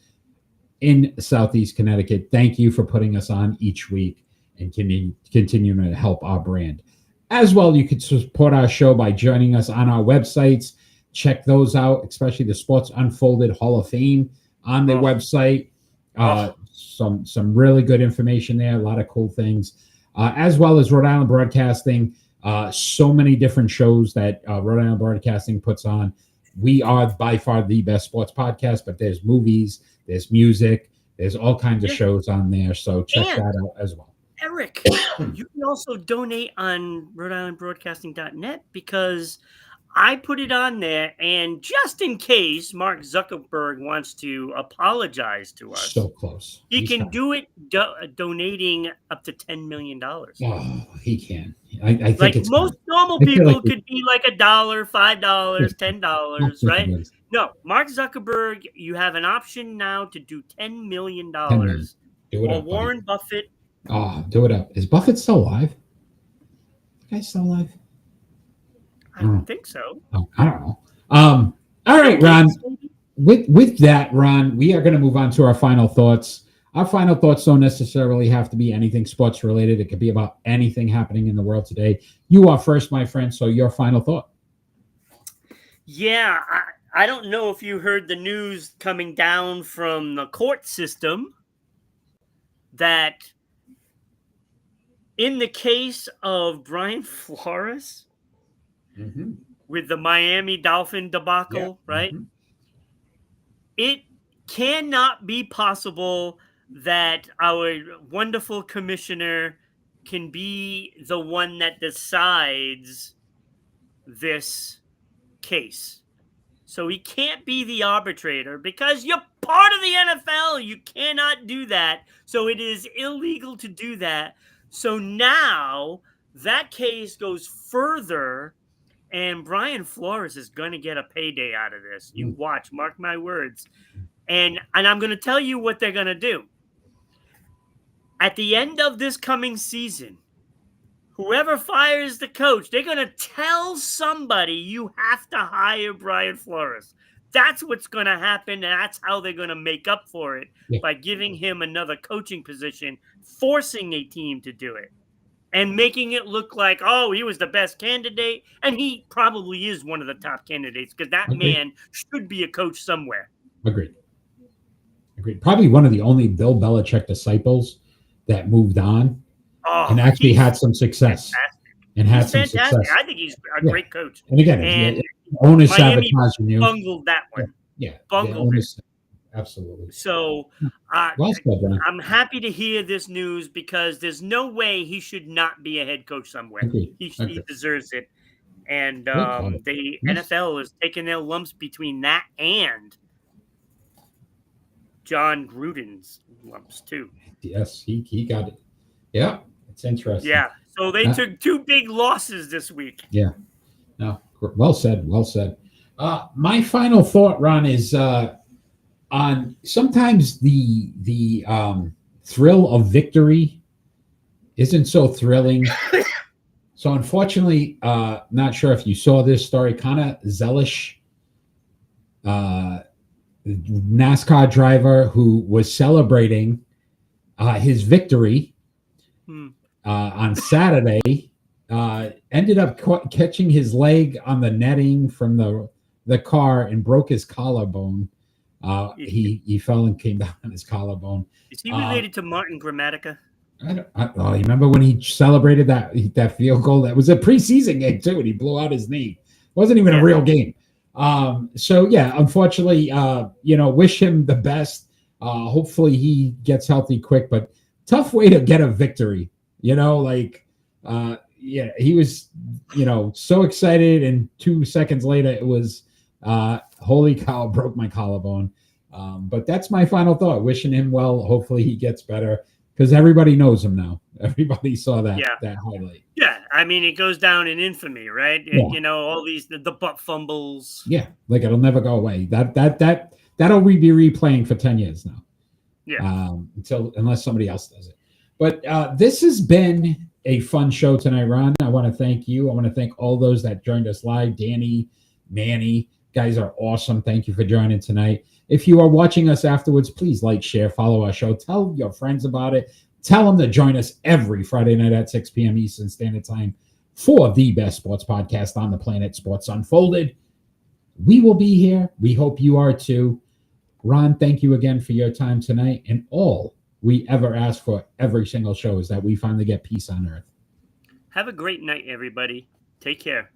in Southeast Connecticut. Thank you for putting us on each week and continuing to help our brand. As well, you can support our show by joining us on our websites. Check those out, especially the Sports Unfolded Hall of Fame on their website. Some really good information there, a lot of cool things. As well as Rhode Island Broadcasting, so many different shows that Rhode Island Broadcasting puts on. We are by far the best sports podcast, but there's movies, there's music, there's all kinds of shows on there. So check that out as well. Eric, you can also donate on RhodeIslandBroadcasting.net because I put it on there, and just in case Mark Zuckerberg wants to apologize to us, so close. He can do it donating up to $10 million. Oh, he can. I think like it's most normal people could be like $1, $5, $10, right? No, Mark Zuckerberg, you have an option now to do $10 million. Do it or up, Warren Buffett. Oh, do it up. Is Buffett still alive? The guy's still alive? I don't think so. Oh, I don't know. All right, Ron. With that, Ron, we are going to move on to our final thoughts. Our final thoughts don't necessarily have to be anything sports related. It could be about anything happening in the world today. You are first, my friend, so your final thought. Yeah, I don't know if you heard the news coming down from the court system that in the case of Brian Flores, with the Miami Dolphin debacle, right? It cannot be possible that our wonderful commissioner can be the one that decides this case. So he can't be the arbitrator because you're part of the NFL. You cannot do that. So it is illegal to do that. So now that case goes further, and Brian Flores is going to get a payday out of this. You watch, mark my words. And I'm going to tell you what they're going to do. At the end of this coming season, whoever fires the coach, they're going to tell somebody you have to hire Brian Flores. That's what's going to happen, and that's how they're going to make up for it by giving him another coaching position, forcing a team to do it, and making it look like, oh, he was the best candidate, and he probably is one of the top candidates because that man should be a coach somewhere. Agreed. Probably one of the only Bill Belichick disciples that moved on and actually had some success. Fantastic. I think he's a great coach. And again, owner sabotaging you. Bungled that one. Yeah. Bungled it. Absolutely. So Well said, Ron. I'm happy to hear this news because there's no way he should not be a head coach somewhere. Agreed. He deserves it. And Good call. the Yes. NFL is taking their lumps between that and John Gruden's lumps too. Yes, he got it. Yeah, it's interesting. Yeah. So they took 2 big losses this week. Yeah. No, well said. Well said. My final thought, Ron, is on sometimes the thrill of victory isn't so thrilling. So unfortunately, not sure if you saw this story, Connor Zelish, NASCAR driver who was celebrating his victory on Saturday, ended up catching his leg on the netting from the car and broke his collarbone. He fell and came down on his collarbone. Is he related to Martin Gramatica? You remember when he celebrated that field goal? That was a preseason game too, and he blew out his knee. It wasn't even a real game. So yeah, unfortunately, wish him the best. Hopefully he gets healthy quick, but tough way to get a victory. He was, so excited, and 2 seconds later it was, holy cow, broke my collarbone. But that's my final thought. Wishing him well. Hopefully he gets better because everybody knows him now. Everybody saw that highlight. Yeah, I mean it goes down in infamy, right? Yeah. All these the butt fumbles. Yeah, like it'll never go away. That'll be replaying for 10 years now. Yeah. Unless somebody else does it. But this has been a fun show tonight, Ron. I want to thank you. I want to thank all those that joined us live. Danny, Manny, guys are awesome. Thank you for joining tonight. If you are watching us afterwards, please like, share, follow our show. Tell your friends about it. Tell them to join us every Friday night at 6 p.m. Eastern Standard Time for the best sports podcast on the planet, Sports Unfolded. We will be here. We hope you are too. Ron, thank you again for your time tonight. And all we ever ask for every single show is that we finally get peace on earth. Have a great night, everybody. Take care.